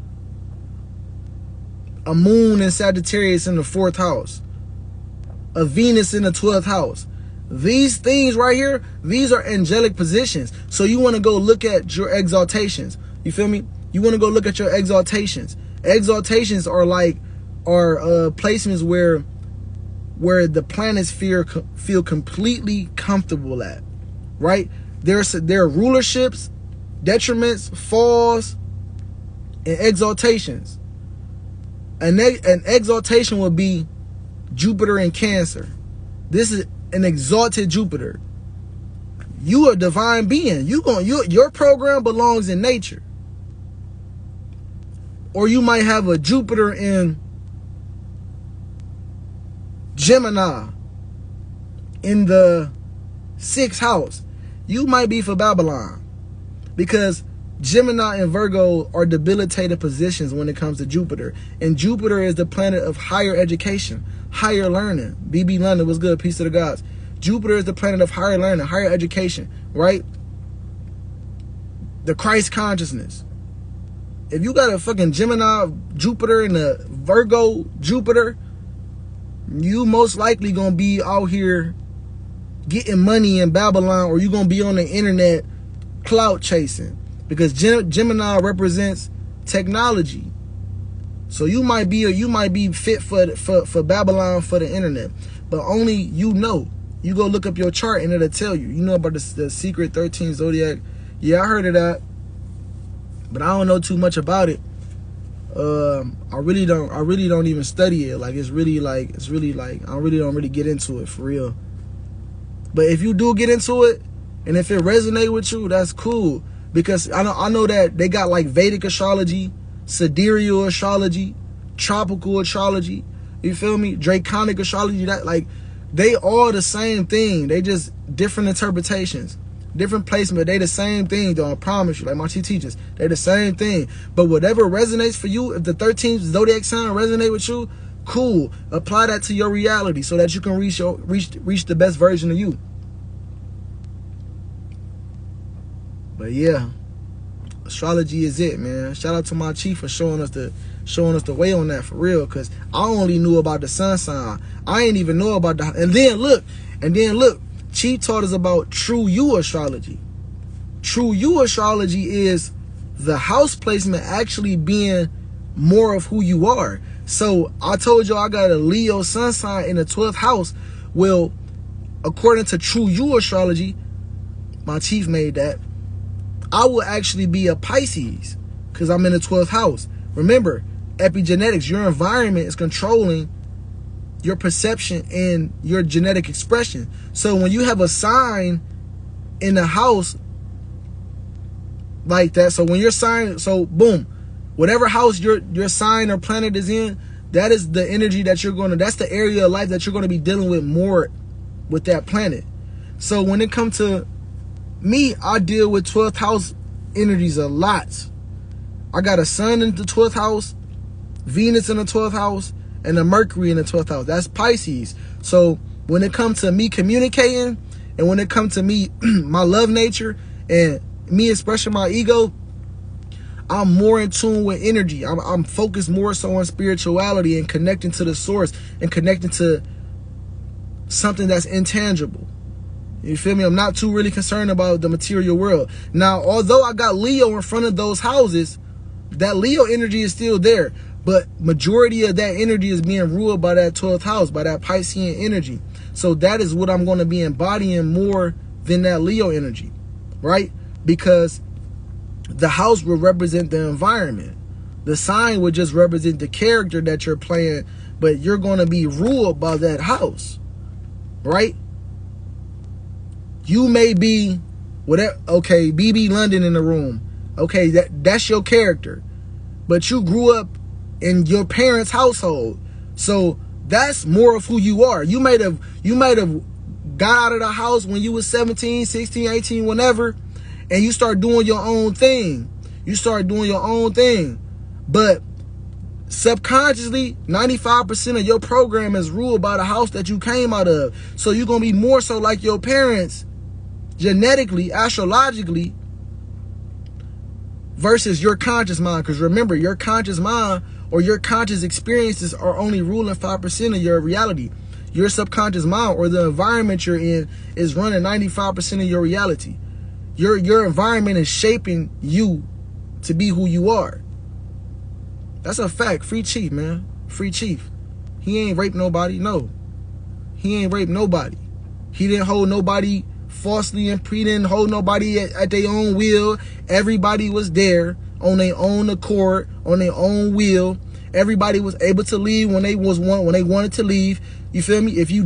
a Moon in Sagittarius in the 4th house, a Venus in the 12th house. These things right here, these are angelic positions. So you want to go look at your exaltations. You feel me? You want to go look at your exaltations. Exaltations are placements where the planets feel completely comfortable at, right? There are rulerships, detriments, falls, and exaltations. An exaltation would be Jupiter in Cancer. This is an exalted Jupiter. You a divine being. Your program belongs in nature. Or you might have a Jupiter in Gemini in the 6th house. You might be for Babylon, because Gemini and Virgo are debilitated positions when it comes to Jupiter. And Jupiter is the planet of higher education, higher learning. BB London was good. Peace to the gods. Jupiter is the planet of higher learning, higher education, right? The Christ consciousness. If you got a fucking Gemini Jupiter and a Virgo Jupiter, you most likely gonna be out here getting money in Babylon, or you gonna be on the internet clout chasing, because Gemini represents technology. So you might be fit for Babylon, for the internet, but only you know. You go look up your chart and it'll tell you. You know about the secret 13 zodiac. Yeah, I heard of that, but I don't know too much about it. I really don't even study it. Like I really don't really get into it for real. But if you do get into it, and if it resonates with you, that's cool. Because I know that they got like Vedic astrology, sidereal astrology, tropical astrology. You feel me? Draconic astrology. That, like, they all the same thing. They just different interpretations, different placement. They the same thing, though. I promise you. Like my teachers, they the same thing. But whatever resonates for you, if the 13th zodiac sign resonate with you, cool. Apply that to your reality so that you can reach the best version of you. But yeah, astrology is it, man. Shout out to my chief for showing us the way on that, for real. Cause I only knew about the sun sign. I ain't even know about the. And then look, Chief taught us about true you astrology. True you astrology is the house placement actually being more of who you are. So I told you I got a Leo sun sign in the 12th house. Well, according to true you astrology, my chief made that, I will actually be a Pisces because I'm in the 12th house. Remember, epigenetics, your environment is controlling your perception and your genetic expression. So when you have a sign in the house like that, so when your sign, so boom, whatever house your sign or planet is in, that is the energy that you're going to, that's the area of life that you're going to be dealing with more with that planet. So when it comes to me, I deal with 12th house energies a lot. I got a sun in the 12th house, Venus in the 12th house, and a Mercury in the 12th house. That's Pisces. So when it comes to me communicating, and when it comes to me, my love nature, and me expressing my ego, I'm more in tune with energy. I'm focused more so on spirituality and connecting to the source and connecting to something that's intangible. You feel me? I'm not too really concerned about the material world. Now, although I got Leo in front of those houses, that Leo energy is still there. But majority of that energy is being ruled by that 12th house, by that Piscean energy. So that is what I'm going to be embodying more than that Leo energy, right? Because the house will represent the environment. The sign would just represent the character that you're playing, but you're going to be ruled by that house, right? You may be whatever. Okay, BB London in the room. Okay, that's your character, but you grew up in your parents' household, so that's more of who you are. You might have got out of the house when you was 17, 16, 18, whenever, and you start doing your own thing. But subconsciously, 95% of your program is ruled by the house that you came out of. So you're going to be more so like your parents, genetically, astrologically, versus your conscious mind. Because remember, your conscious mind or your conscious experiences are only ruling 5% of your reality. Your subconscious mind or the environment you're in is running 95% of your reality. Your environment is shaping you to be who you are. That's a fact. Free Chief, man. Free Chief. He ain't raped nobody. No. He ain't raped nobody. He didn't hold nobody falsely, and he didn't hold nobody at their own will. Everybody was there on their own accord, on their own will. Everybody was able to leave when they wanted to leave. You feel me? If you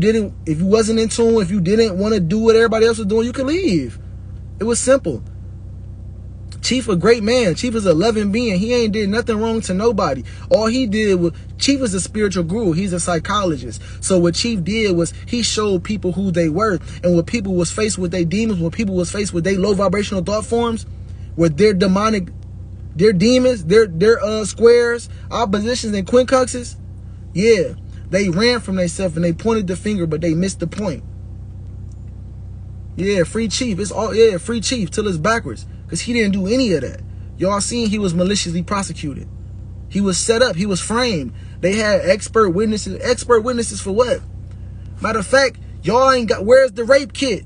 wasn't in tune, if you didn't want to do what everybody else was doing, you could leave. It was simple. Chief a great man. Chief is a loving being. He ain't did nothing wrong to nobody. All he did was, Chief is a spiritual guru. He's a psychologist. So what Chief did was he showed people who they were. And when people was faced with their demons, when people was faced with their low vibrational thought forms, with their demonic, their demons, their squares, oppositions, and quincunxes, yeah, they ran from themselves and they pointed the finger, but they missed the point. Yeah, Free Chief. It's all, yeah, Free Chief till it's backwards. Because he didn't do any of that. Y'all seen he was maliciously prosecuted. He was set up. He was framed. They had expert witnesses. Expert witnesses for what? Matter of fact, y'all ain't got, where's the rape kit?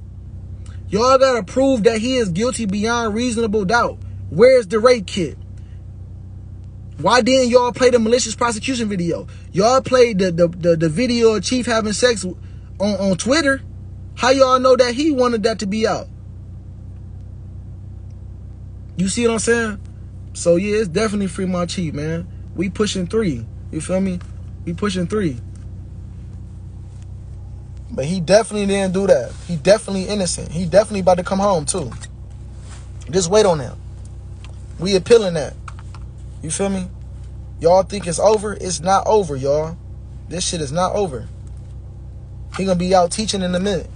Y'all got to prove that he is guilty beyond reasonable doubt. Where's the rape kit? Why didn't y'all play the malicious prosecution video? Y'all played the video of Chief having sex on Twitter. How y'all know that he wanted that to be out? You see what I'm saying? So yeah, it's definitely free my Chief, man. We pushing 3. You feel me? We pushing 3. But he definitely didn't do that. He definitely innocent. He definitely about to come home too. Just wait on him. We appealing that. You feel me? Y'all think it's over? It's not over, y'all. This shit is not over. He gonna be out teaching in a minute.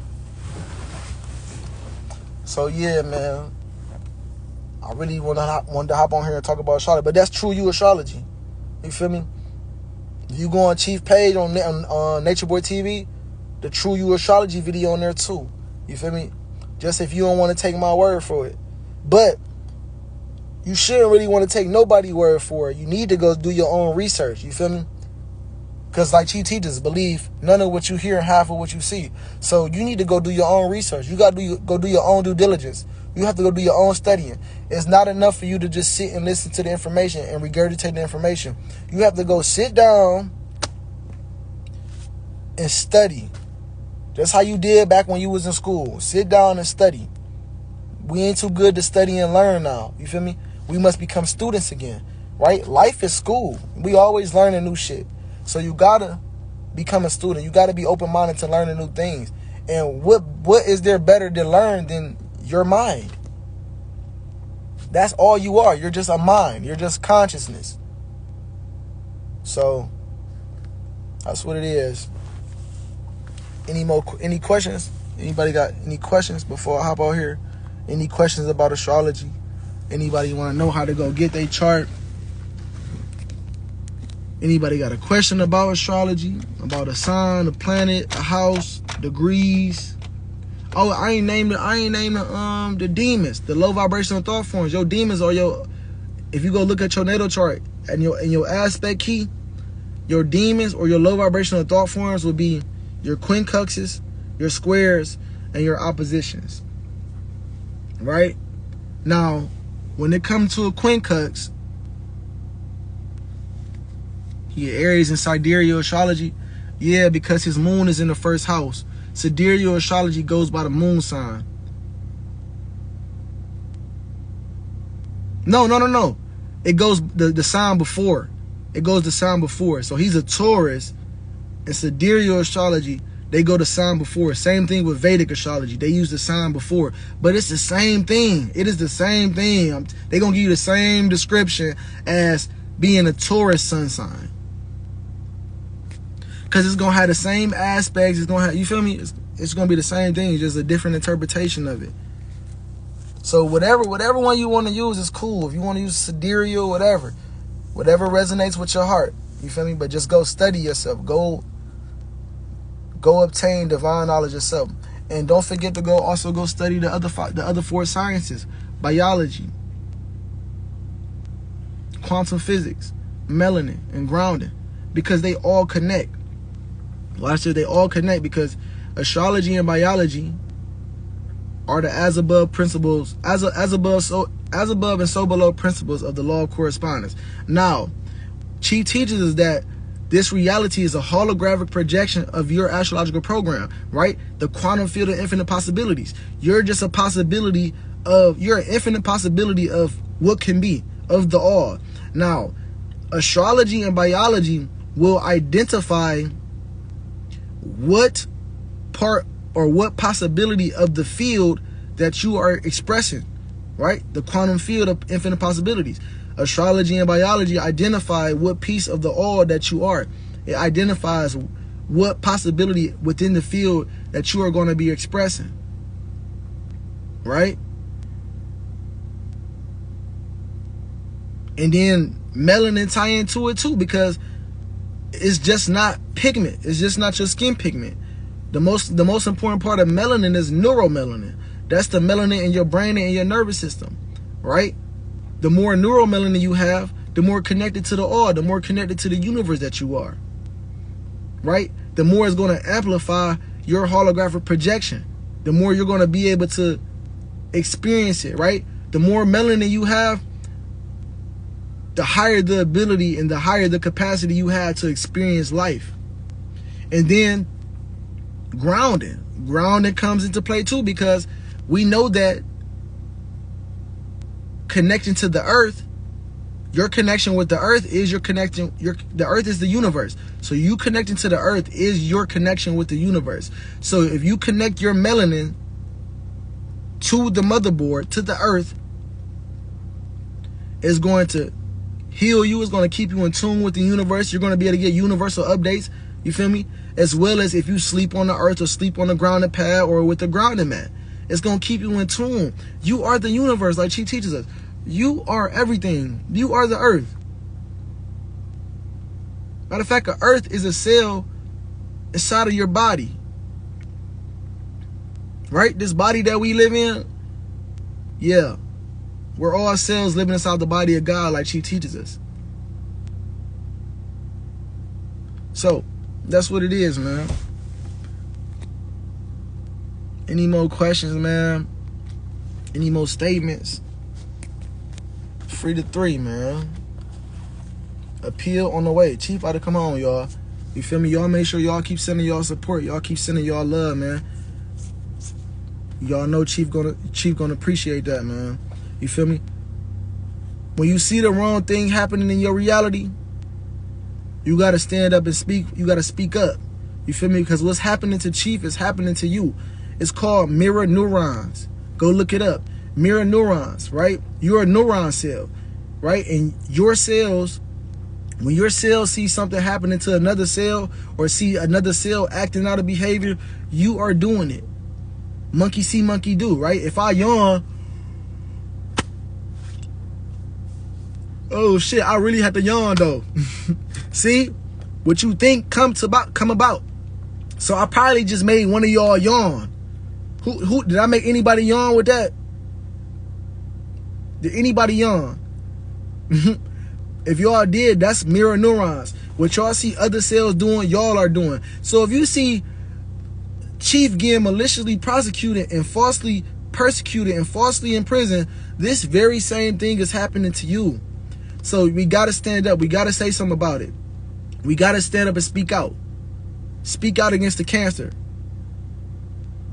So yeah, man. I really wanted to hop on here and talk about astrology, but that's true you astrology. You feel me? You go on Chief page on Nature Boy TV, the True You Astrology video on there too. You feel me? Just if you don't want to take my word for it. But you shouldn't really want to take nobody's word for it. You need to go do your own research. You feel me? Because like Chief teaches, believe none of what you hear and half of what you see. So you need to go do your own research. You got to go do your own due diligence. You have to go do your own studying. It's not enough for you to just sit and listen to the information and regurgitate the information. You have to go sit down and study. That's how you did back when you was in school. Sit down and study. We ain't too good to study and learn now. You feel me? We must become students again, right? Life is school. We always learning new shit. So you gotta become a student. You gotta be open-minded to learning new things. And what is there better to learn than your mind? That's all you are. You're just a mind. You're just consciousness. So that's what it is. Any questions? Anybody got any questions before I hop out here? Any questions about astrology? Anybody want to know how to go get their chart? Anybody got a question about astrology, about a sign, a planet, a house, degrees? Oh, I ain't named the demons, the low vibrational thought forms. Your demons are if you go look at your natal chart and your aspect key, your demons or your low vibrational thought forms will be your quincunxes, your squares, and your oppositions. Right? Now, when it comes to a quincunx, Aries in sidereal astrology, yeah, because his moon is in the first house. Sidereal astrology goes by the moon sign. No. It goes the sign before. It goes the sign before. So he's a Taurus. In sidereal astrology, they go the sign before. Same thing with Vedic astrology. They use the sign before. But it's the same thing. It is the same thing. They're going to give you the same description as being a Taurus sun sign. Because it's going to have the same aspects. It's going to have, you feel me? It's going to be the same thing. It's just a different interpretation of it. So whatever one you want to use is cool. If you want to use sidereal, whatever resonates with your heart. You feel me? But just go study yourself. Go obtain divine knowledge yourself. And don't forget to also go study the other 4 sciences. Biology, quantum physics, melanin, and grounding. Because they all connect. Watch this, they all connect because astrology and biology are the as above principles, as above and so below principles of the law of correspondence. Now, Chief teaches us that this reality is a holographic projection of your astrological program, right? The quantum field of infinite possibilities. You're just a possibility you're an infinite possibility of what can be, of the all. Now, astrology and biology will identify what part or what possibility of the field that you are expressing, right? The quantum field of infinite possibilities. Astrology and biology identify what piece of the all that you are. It identifies what possibility within the field that you are going to be expressing, right? And then melanin tie into it too, because it's just not pigment. It's just not your skin pigment. The most important part of melanin is neuromelanin. That's the melanin in your brain and in your nervous system, right? The more neuromelanin you have, the more connected to the all, the more connected to the universe that you are, right? The more it's going to amplify your holographic projection. The more you're going to be able to experience it, right? The more melanin you have, the higher the ability and the higher the capacity you have to experience life. And then grounding. Grounding comes into play too, because we know that connecting to the earth, your connection with the earth is the earth is the universe. So you connecting to the earth is your connection with the universe. So if you connect your melanin to the motherboard, to the earth, it's going to heal you. It's going to keep you in tune with the universe. You're going to be able to get universal updates. You feel me? As well as if you sleep on the earth or sleep on the grounded pad or with the grounded mat. It's going to keep you in tune. You are the universe, like she teaches us. You are everything. You are the earth. Matter of fact, the earth is a cell inside of your body. Right? This body that we live in, yeah. We're all cells living inside the body of God, like she teaches us. So, that's what it is, man. Any more questions, man? Any more statements? 3 to 3, man. Appeal on the way. Chief ought to come on, y'all. You feel me? Y'all make sure y'all keep sending y'all support. Y'all keep sending y'all love, man. Y'all know Chief gonna appreciate that, man. You feel me? When you see the wrong thing happening in your reality, you got to stand up and speak. You got to speak up. You feel me? Because what's happening to Chief is happening to you. It's called mirror neurons. Go look it up. Mirror neurons, right? You're a neuron cell, right? And your cells, when your cells see something happening to another cell or see another cell acting out of behavior, you are doing it. Monkey see, monkey do, right? If I yawn, Oh shit, I really had to yawn though. See? What you think come about. So I probably just made one of y'all yawn. Who did I make anybody yawn with that? Did anybody yawn? If y'all did, that's mirror neurons. What y'all see other cells doing, y'all are doing. So if you see Chief getting maliciously prosecuted and falsely persecuted and falsely imprisoned, this very same thing is happening to you. So we got to stand up. We got to say something about it. We got to stand up and speak out. Speak out against the cancer.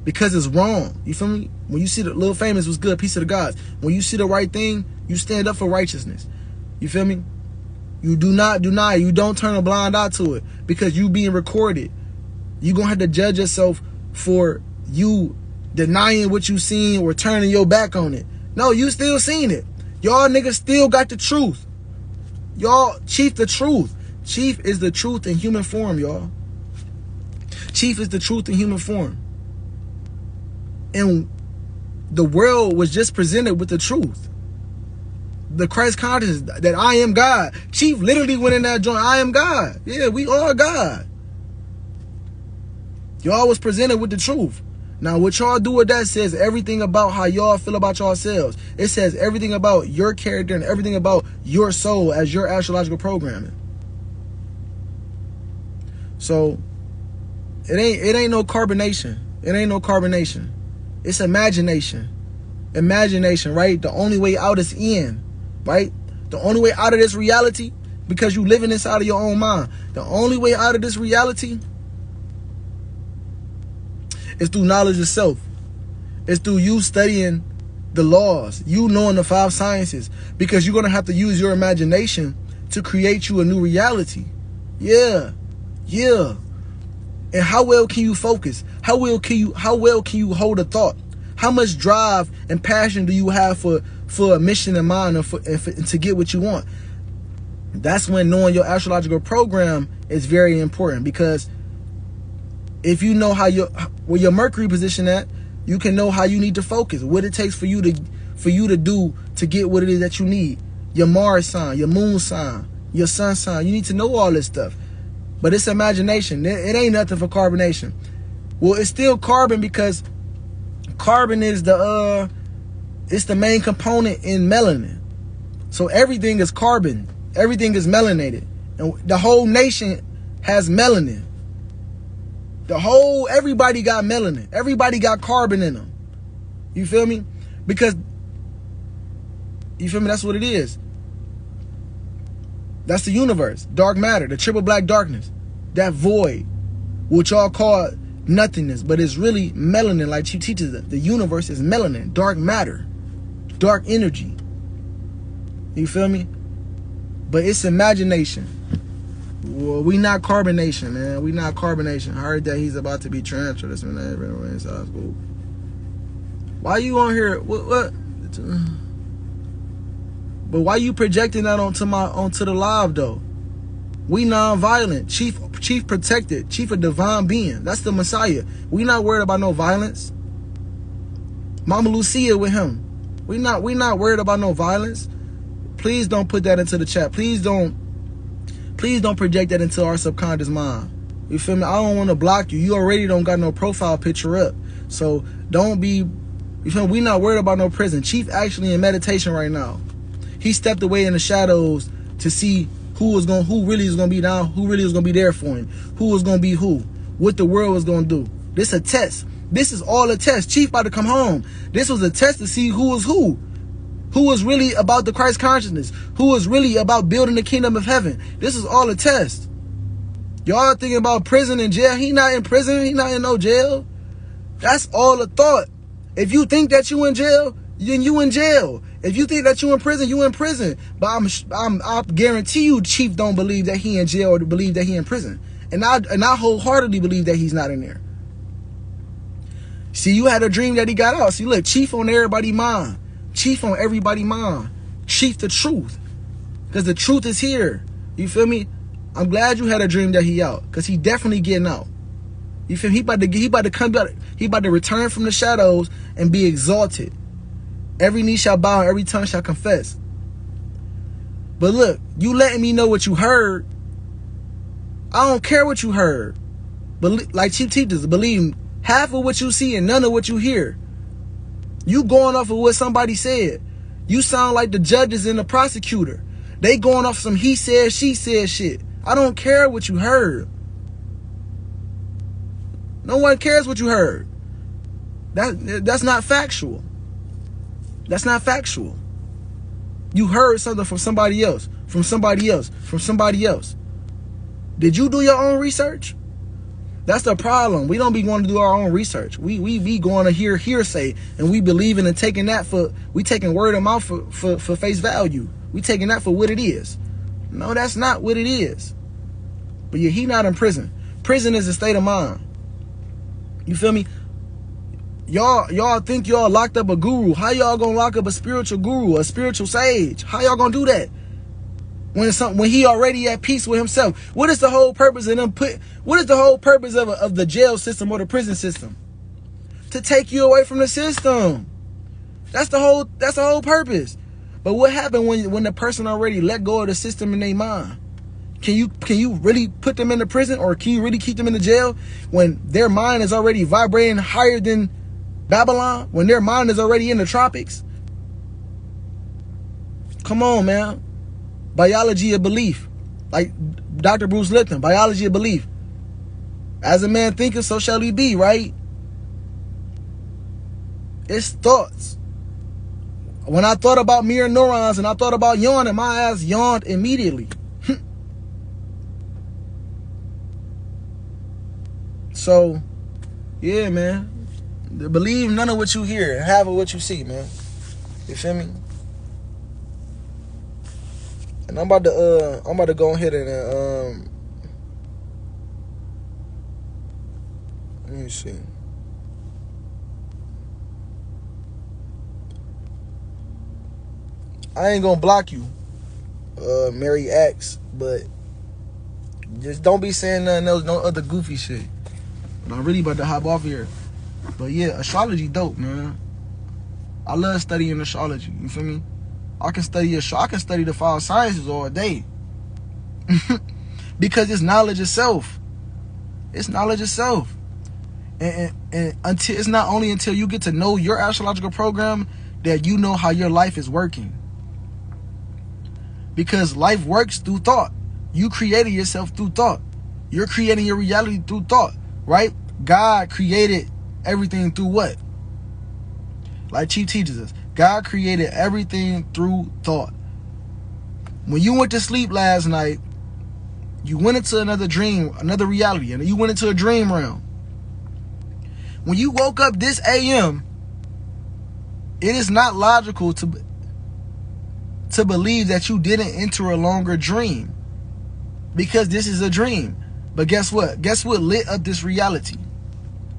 Because it's wrong. You feel me? When you see the little famous was good, peace of the gods. When you see the right thing, you stand up for righteousness. You feel me? You do not deny. You don't turn a blind eye to it. Because you being recorded. You're going to have to judge yourself for you denying what you seen or turning your back on it. No, you still seen it. Y'all niggas still got the truth. Y'all, Chief the truth. Chief is the truth in human form, y'all. Chief is the truth in human form. And the world was just presented with the truth. The Christ consciousness that I am God. Chief literally went in that joint, I am God. Yeah, we are God. Y'all was presented with the truth. Now, what y'all do with that says everything about how y'all feel about yourselves. It says everything about your character and everything about your soul as your astrological programming. So, it ain't no carbonation. It ain't no carbonation. It's imagination. Imagination, right? The only way out is in, right? The only way out of this reality, because you living inside of your own mind. The only way out of this reality is through knowledge of self. It's through you studying the laws, you knowing the 5 sciences, because you're going to have to use your imagination to create you a new reality. Yeah. And how well can you focus? How well can you hold a thought? How much drive and passion do you have for a mission in mind and to get what you want? That's when knowing your astrological program is very important, because if you know where your Mercury position at, you can know how you need to focus, what it takes for you to do to get what it is that you need. Your Mars sign, your moon sign, your sun sign. You need to know all this stuff. But it's imagination. It ain't nothing for carbonation. Well, it's still carbon because carbon is it's the main component in melanin. So everything is carbon. Everything is melanated. And the whole nation has melanin. Everybody got melanin. Everybody got carbon in them. You feel me? Because, you feel me? That's what it is. That's the universe. Dark matter. The triple black darkness. That void. Which y'all call nothingness. But it's really melanin, like she teaches us. The universe is melanin. Dark matter. Dark energy. You feel me? But it's imagination. Well, we not carbonation, man. We not carbonation. I heard that he's about to be transferred. This man inside school. Why you on here? What? But why you projecting that onto the live though? We non-violent. Chief protected. Chief a divine being. That's the Messiah. We not worried about no violence. Mama Lucia with him. We not worried about no violence. Please don't put that into the chat. Please don't project that into our subconscious mind. You feel me? I don't want to block you. You already don't got no profile picture up. So don't be, you feel me? We not worried about no prison. Chief actually in meditation right now. He stepped away in the shadows to see who really is gonna be down, who really was gonna be there for him, who was gonna be who, what the world was gonna do. This a test. This is all a test. Chief about to come home. This was a test to see who was who. Who was really about the Christ consciousness? Who was really about building the kingdom of heaven? This is all a test. Y'all thinking about prison and jail. He not in prison. He not in no jail. That's all a thought. If you think that you in jail, then you in jail. If you think that you in prison, you in prison. But I guarantee you, Chief don't believe that he in jail or believe that he in prison. And I wholeheartedly believe that he's not in there. See, you had a dream that he got out. See, look, Chief on everybody's mind. Chief on everybody's mind. Chief the truth. Because the truth is here. You feel me? I'm glad you had a dream that he out. Because he definitely getting out. You feel me? He about to come out. He about to return from the shadows and be exalted. Every knee shall bow and every tongue shall confess. But look, you letting me know what you heard. I don't care what you heard. But like Chief teachers, believe me, half of what you see and none of what you hear. You going off of what somebody said. You sound like the judges and the prosecutor. They going off some he said, she said shit. I don't care what you heard. No one cares what you heard. That's not factual. That's not factual. You heard something from somebody else, from somebody else, from somebody else. Did you do your own research? That's the problem. We don't be going to do our own research. We be going to hear hearsay, and we believing and taking that we taking word of mouth for face value. We taking that for what it is. No, that's not what it is. But yeah, he not in prison. Prison is a state of mind. You feel me? Y'all think y'all locked up a guru. How y'all gonna lock up a spiritual guru, a spiritual sage? How y'all gonna do that? When he already at peace with himself. What is the whole purpose of them what is the whole purpose of the jail system or the prison system? To take you away from the system. That's the whole purpose. But what happened when the person already let go of the system in their mind? Can you really put them in the prison, or can you really keep them in the jail when their mind is already vibrating higher than Babylon, when their mind is already in the tropics? Come on, man. Biology of belief. Like Dr. Bruce Lipton, biology of belief. As a man thinketh, so shall he be, right? It's thoughts. When I thought about mirror neurons and I thought about yawning, my ass yawned immediately. So, yeah, man. Believe none of what you hear and half of what you see, man. You feel me? And I'm about to go ahead and let me see. I ain't gonna block you, Mary X, but just don't be saying nothing else, no other goofy shit. But I'm really about to hop off here. But yeah, astrology dope, man. I love studying astrology. You feel me? I can study the 5 sciences all day. Because it's knowledge itself. It's knowledge itself. And until it's not only until you get to know your astrological program that you know how your life is working. Because life works through thought. You created yourself through thought. You're creating your reality through thought, right? God created everything through what? Like Chief teaches us, God created everything through thought. When you went to sleep last night, you went into another dream, another reality, and you went into a dream realm. When you woke up this AM, it is not logical to believe that you didn't enter a longer dream, because this is a dream. But guess what? Guess what lit up this reality?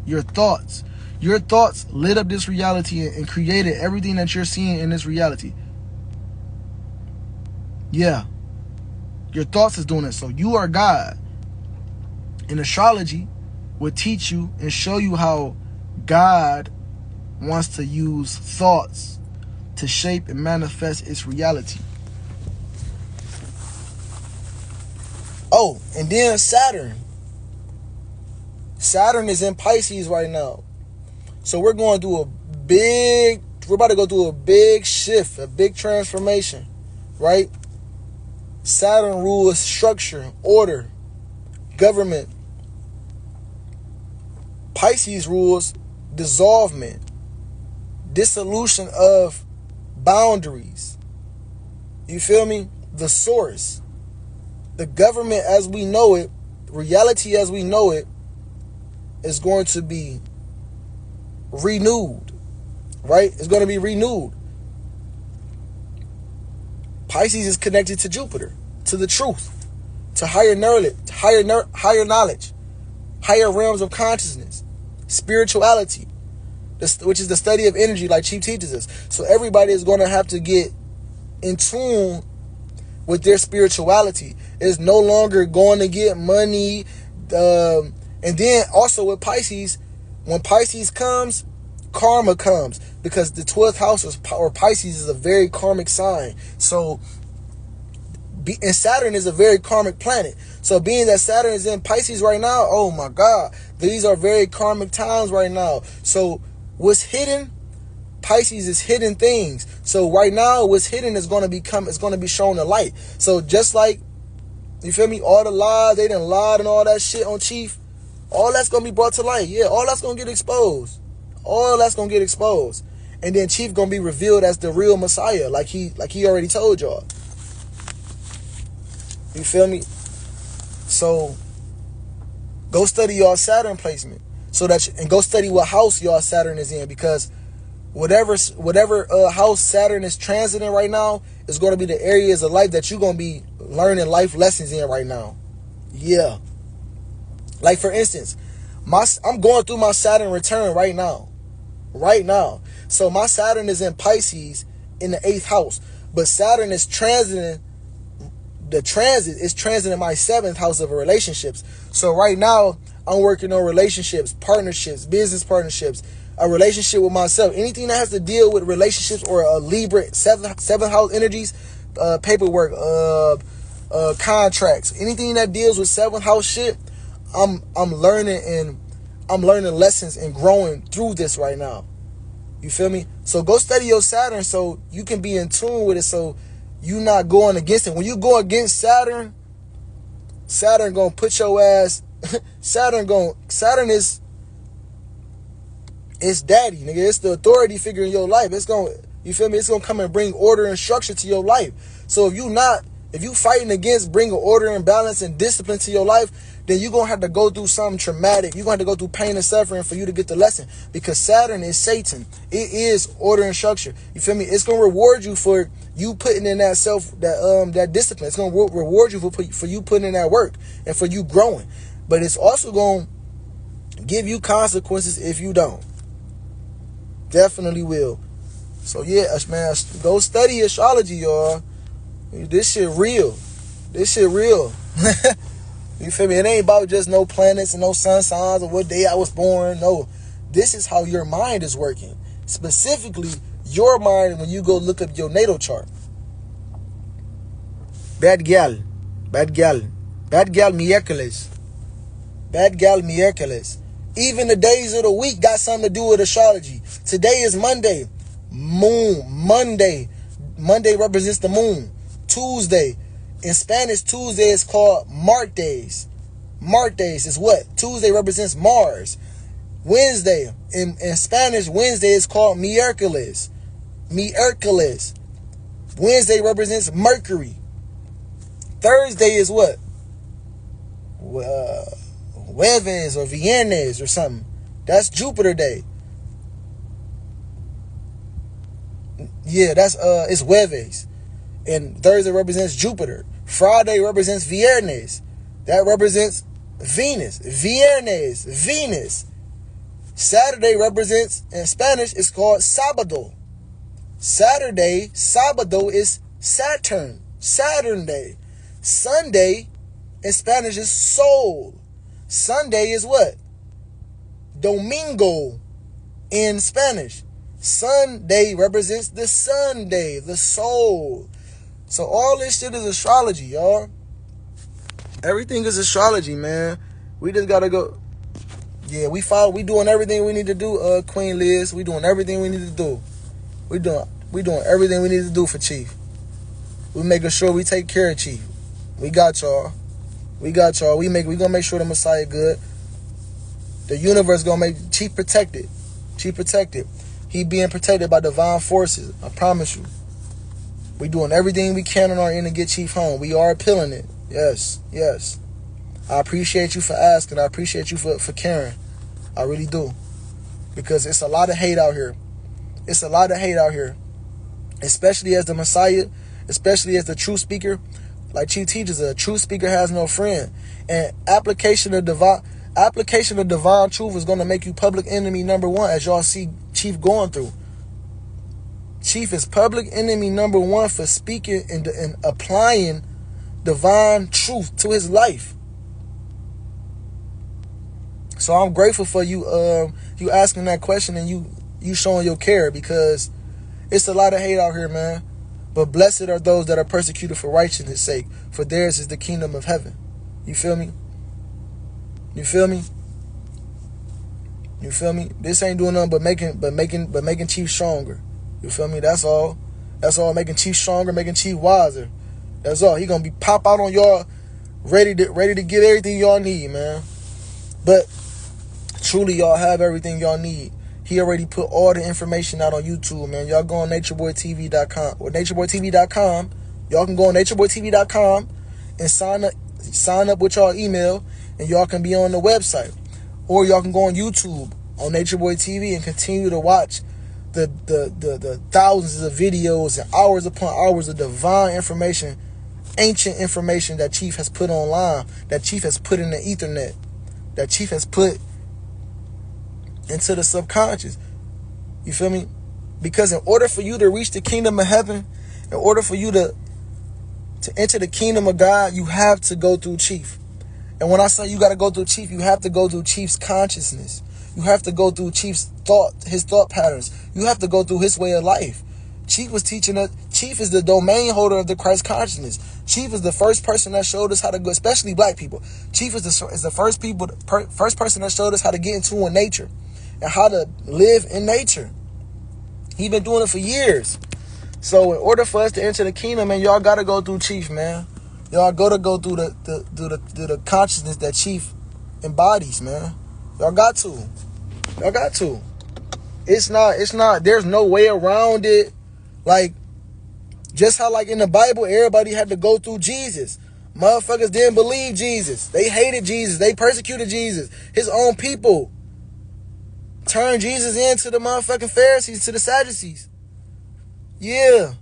Your thoughts. Your thoughts lit up this reality and created everything that you're seeing in this reality. Yeah. Your thoughts is doing it. So you are God. And astrology will teach you and show you how God wants to use thoughts to shape and manifest its reality. Oh, and then Saturn. Saturn is in Pisces right now. So we're about to go through a big shift, a big transformation, right? Saturn rules structure, order, government. Pisces rules dissolvement, dissolution of boundaries. You feel me? The source. The government as we know it, reality as we know it, is going to be renewed, right? It's going to be renewed. Pisces is connected to Jupiter, to the truth, to higher knowledge, higher realms of consciousness, spirituality, which is the study of energy, like Chief teaches us. So everybody is going to have to get in tune with their spirituality. It's no longer going to get money. And then also with Pisces, when Pisces comes, karma comes, because the 12th house or Pisces is a very karmic sign. So And Saturn is a very karmic planet. So being that Saturn is in Pisces right now, oh my God, these are very karmic times right now. So what's hidden, Pisces is hidden things. So right now, what's hidden is going to be shown the light. So just like, you feel me, all the lies, they done lied and all that shit on Chief, all that's going to be brought to light. Yeah, all that's going to get exposed. All that's going to get exposed. And then Chief going to be revealed as the real Messiah, like he already told y'all. You feel me? So go study your Saturn placement, and go study what house your Saturn is in, because whatever house Saturn is transiting right now is going to be the areas of life that you're going to be learning life lessons in right now. Yeah. Like for instance, I'm going through my Saturn return right now. Right now. So my Saturn is in Pisces in the 8th house, but Saturn is transiting. The transit is transiting my 7th house of relationships. So right now, I'm working on relationships, partnerships, business partnerships, a relationship with myself. Anything that has to deal with relationships or a Libra, 7th house energies, paperwork, contracts, anything that deals with 7th house shit, I'm learning, and I'm learning lessons and growing through this right now. You feel me? So go study your Saturn so you can be in tune with it, so you not going against it. When you go against Saturn gonna put your ass. Saturn is daddy, nigga. It's the authority figure in your life. It's gonna, you feel me? It's gonna come and bring order and structure to your life. So if you fighting against bringing order and balance and discipline to your life, then you're gonna have to go through something traumatic. You're gonna have to go through pain and suffering for you to get the lesson. Because Saturn is Satan. It is order and structure. You feel me? It's gonna reward you for you putting in that discipline. It's gonna reward you for you putting in that work and for you growing. But it's also gonna give you consequences if you don't. Definitely will. So yeah, man, go study astrology, y'all. This shit real. You feel me? It ain't about just no planets and no sun signs or what day I was born. No, this is how your mind is working. Specifically, your mind when you go look up your natal chart. Bad gal, miércoles. Even the days of the week got something to do with astrology. Today is Monday. Monday represents the moon. Tuesday. In Spanish, Tuesday is called Martes. Martes is what? Tuesday represents Mars. Wednesday. In Spanish, Wednesday is called miércoles. Wednesday represents Mercury. Thursday is what? Jueves or Viernes or something. That's Jupiter day. Yeah, it's Jueves. And Thursday represents Jupiter. Friday represents Viernes. That represents Venus. Viernes, Venus. Saturday represents, in Spanish, it's called Sábado. Sábado is Saturn. Saturn day. Sunday, in Spanish, is Sol. Sunday is what? Domingo in Spanish. Sunday represents the Sunday, the soul. So all this shit is astrology, y'all. Everything is astrology, man. We just gotta go. Yeah, we doing everything we need to do, Queen Liz. We doing everything we need to do. We doing everything we need to do for Chief. We making sure we take care of Chief. We got y'all. We gonna make sure the Messiah good. The universe gonna make Chief protected. He being protected by divine forces. I promise you. We doing everything we can on our end to get Chief home. We are appealing it. Yes. I appreciate you for asking. I appreciate you for caring. I really do. Because it's a lot of hate out here. Especially as the Messiah. Especially as the true speaker. Like Chief teaches, a true speaker has no friend. And application of divine truth is going to make you public enemy number one, as y'all see Chief going through. Chief is public enemy number one for speaking and applying divine truth to his life. So I'm grateful for you you asking that question and you showing your care, because it's a lot of hate out here, man. But blessed are those that are persecuted for righteousness' sake, for theirs is the kingdom of heaven. You feel me? You feel me? You feel me? This ain't doing nothing but making Chief stronger. You feel me? That's all. That's all. Making Chief stronger, making Chief wiser. That's all. He gonna be pop out on y'all, ready to get everything y'all need, man. But truly, y'all have everything y'all need. He already put all the information out on YouTube, man. Y'all go on natureboytv.com or natureboytv.com. Y'all can go on natureboytv.com and sign up with y'all email, and y'all can be on the website. Or y'all can go on YouTube on Nature Boy TV and continue to watch the thousands of videos and hours upon hours of divine information, ancient information that Chief has put online, that Chief has put in the Ethernet, that Chief has put into the subconscious. You feel me? Because in order for you to reach the kingdom of heaven, in order for you to enter the kingdom of God, you have to go through Chief. And when I say you got to go through Chief, you have to go through Chief's consciousness. You have to go through Chief's his thought patterns. You have to go through his way of life. Chief was teaching us. Chief is the domain holder of the Christ consciousness. Chief is the first person that showed us how to go, especially black people. Chief is the first person that showed us how to get into nature and how to live in nature. He been doing it for years. So in order for us to enter the kingdom, man, y'all got to go through Chief, man. Y'all go through the consciousness that Chief embodies, man. Y'all got to. Y'all got to. It's not, there's no way around it. Like, just how, like, in the Bible, everybody had to go through Jesus. Motherfuckers didn't believe Jesus. They hated Jesus. They persecuted Jesus. His own people turned Jesus into the motherfucking Pharisees, to the Sadducees. Yeah.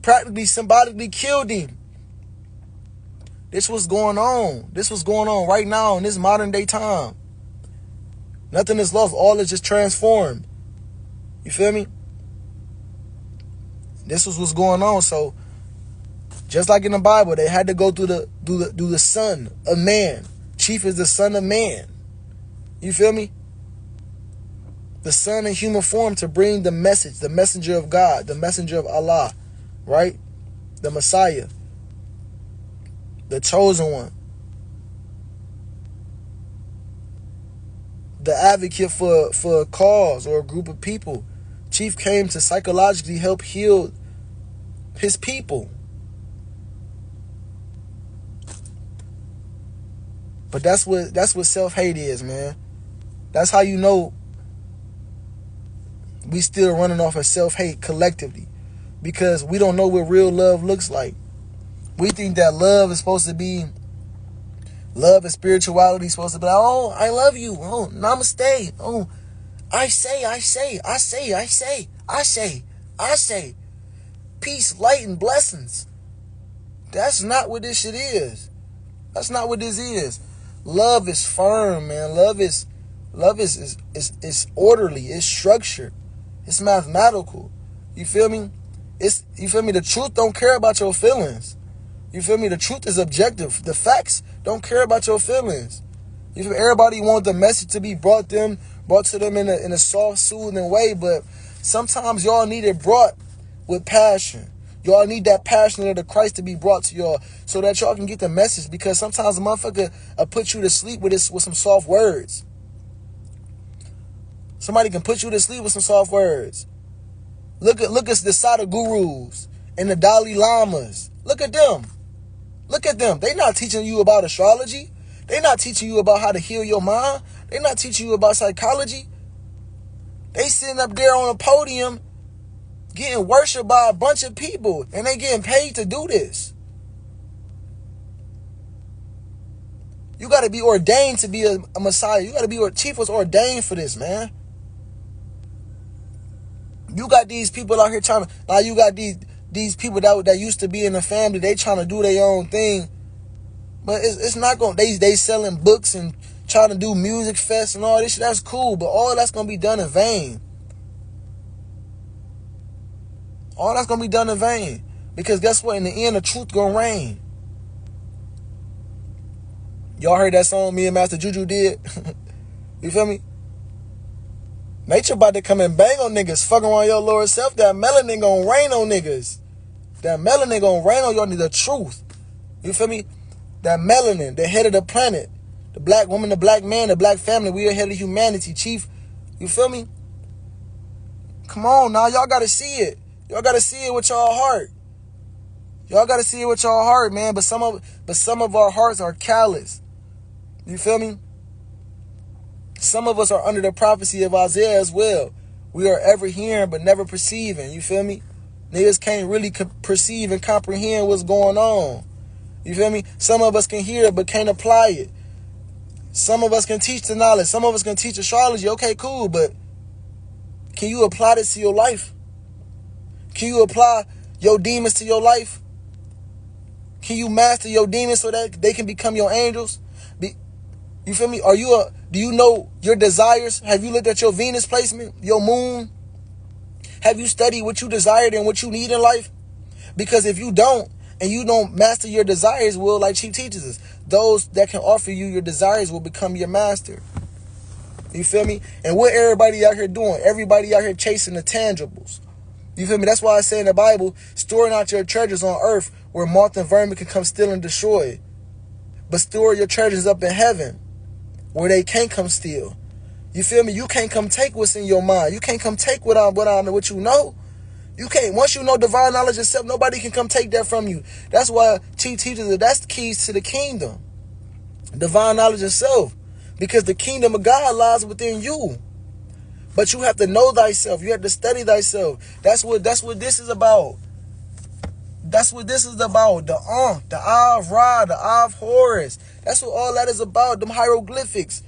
Practically, symbolically killed him. This was going on. This was going on right now in this modern day time. Nothing is lost. All is just transformed. You feel me? This was what's going on. So, just like in the Bible, they had to go through the Son of Man. Chief is the Son of Man. You feel me? The Son in human form to bring the message, the messenger of God, the messenger of Allah, right? The Messiah, the chosen one, the advocate for a cause or a group of people. Chief came to psychologically help heal his people. But that's what self-hate is, man. That's how you know we still running off of self-hate collectively, because we don't know what real love looks like. We think that love is supposed to be, love and spirituality is supposed to be like, oh, I love you. Oh, namaste. Oh, I say. Peace, light, and blessings. That's not what this shit is. That's not what this is. Love is firm, man. Love is orderly. It's structured. It's mathematical. You feel me? You feel me? The truth don't care about your feelings. You feel me? The truth is objective. The facts don't care about your feelings. You feel me? Everybody wants the message to be brought to them in a soft, soothing way, but sometimes y'all need it brought with passion. Y'all need that passion of the Christ to be brought to y'all so that y'all can get the message, because sometimes a motherfucker will put you to sleep with some soft words. Somebody can put you to sleep with some soft words. Look at the Sada Gurus and the Dalai Lamas. Look at them. Look at them. They not teaching you about astrology. They not teaching you about how to heal your mind. They not teaching you about psychology. They sitting up there on a podium getting worshipped by a bunch of people, and they getting paid to do this. You got to be ordained to be a Messiah. You got to be, Chief was ordained for this, man. You got these people out here trying to, now you got these people that used to be in the family, they trying to do their own thing. But it's not going to, they selling books and trying to do music fest and all this shit. That's cool, but all that's going to be done in vain. All that's going to be done in vain. Because guess what? In the end, the truth going to reign. Y'all heard that song me and Master Juju did? You feel me? Nature about to come and bang on niggas. Fucking around your lower self. That melanin gonna rain on niggas. That melanin gonna rain on y'all. The truth. You feel me? That melanin, the head of the planet. The black woman, the black man, the black family. We are head of humanity, chief. You feel me? Come on now. Y'all gotta see it. Y'all gotta see it with y'all heart. Y'all gotta see it with y'all heart, man. But some of our hearts are callous. You feel me? Some of us are under the prophecy of Isaiah as well. We are ever hearing but never perceiving. You feel me? Niggas can't really perceive and comprehend what's going on. You feel me? Some of us can hear it but can't apply it. Some of us can teach the knowledge. Some of us can teach astrology. Okay, cool, but can you apply this to your life? Can you apply your demons to your life? Can you master your demons so that they can become your angels? You feel me? Do you know your desires? Have you looked at your Venus placement, your moon? Have you studied what you desired and what you need in life? Because if you don't, and you don't master your desires, will, like Chief teaches us, those that can offer you your desires will become your master. You feel me? And what everybody out here doing? Everybody out here chasing the tangibles. You feel me? That's why I say in the Bible, storing out your treasures on earth where moth and vermin can come steal and destroy. But store your treasures up in heaven where they can't come steal. You feel me? You can't come take what's in your mind. You can't come take what you know. You can't. Once you know divine knowledge yourself, nobody can come take that from you. That's why Chief teaches that that's the keys to the kingdom. Divine knowledge yourself. Because the kingdom of God lies within you. But you have to know thyself. You have to study thyself. That's what this is about. That's what this is about. The Eye of Ra, the Eye of Horus. That's what all that is about. Them hieroglyphics.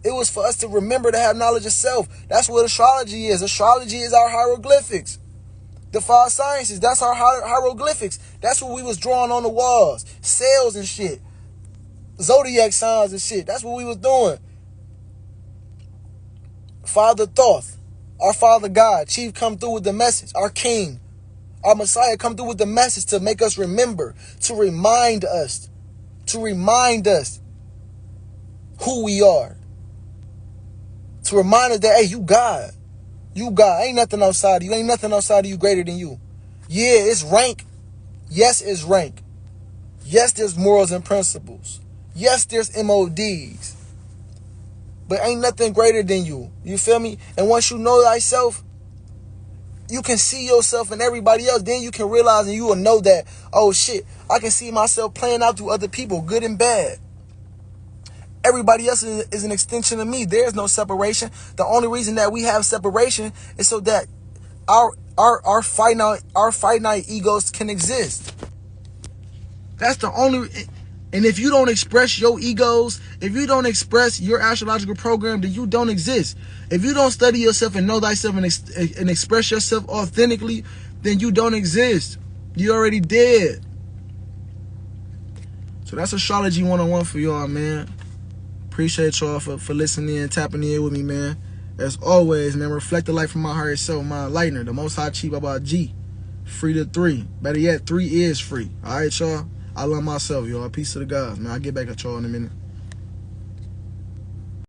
It was for us to remember to have knowledge of self. That's what astrology is. Astrology is our hieroglyphics. The 5 sciences, that's our hieroglyphics. That's what we was drawing on the walls. Cells and shit. Zodiac signs and shit. That's what we was doing. Father Thoth, our Father God, Chief come through with the message. Our King, our Messiah come through with the message to make us remember, to remind us who we are. To remind us that, hey, you God. You God. Ain't nothing outside of you. Ain't nothing outside of you greater than you. Yeah, it's rank. Yes, it's rank. Yes, there's morals and principles. Yes, there's MODs. But ain't nothing greater than you. You feel me? And once you know thyself, you can see yourself and everybody else. Then you can realize and you will know that, oh shit, I can see myself playing out through other people, good and bad. Everybody else is an extension of me. There's no separation. The only reason that we have separation is so that our finite egos can exist. That's the only. And if you don't express your egos, if you don't express your astrological program, then you don't exist. If you don't study yourself and know thyself and express yourself authentically, then you don't exist. You already dead. So that's Astrology 101 for y'all, man. Appreciate y'all for listening and tapping in with me, man. As always, man, reflect the light from my higher self, my enlightener, the most high chief Babaji. Free to 3. Better yet, 3 is free. All right, y'all. I love myself, y'all. Peace to the gods, man. I'll get back at y'all in a minute.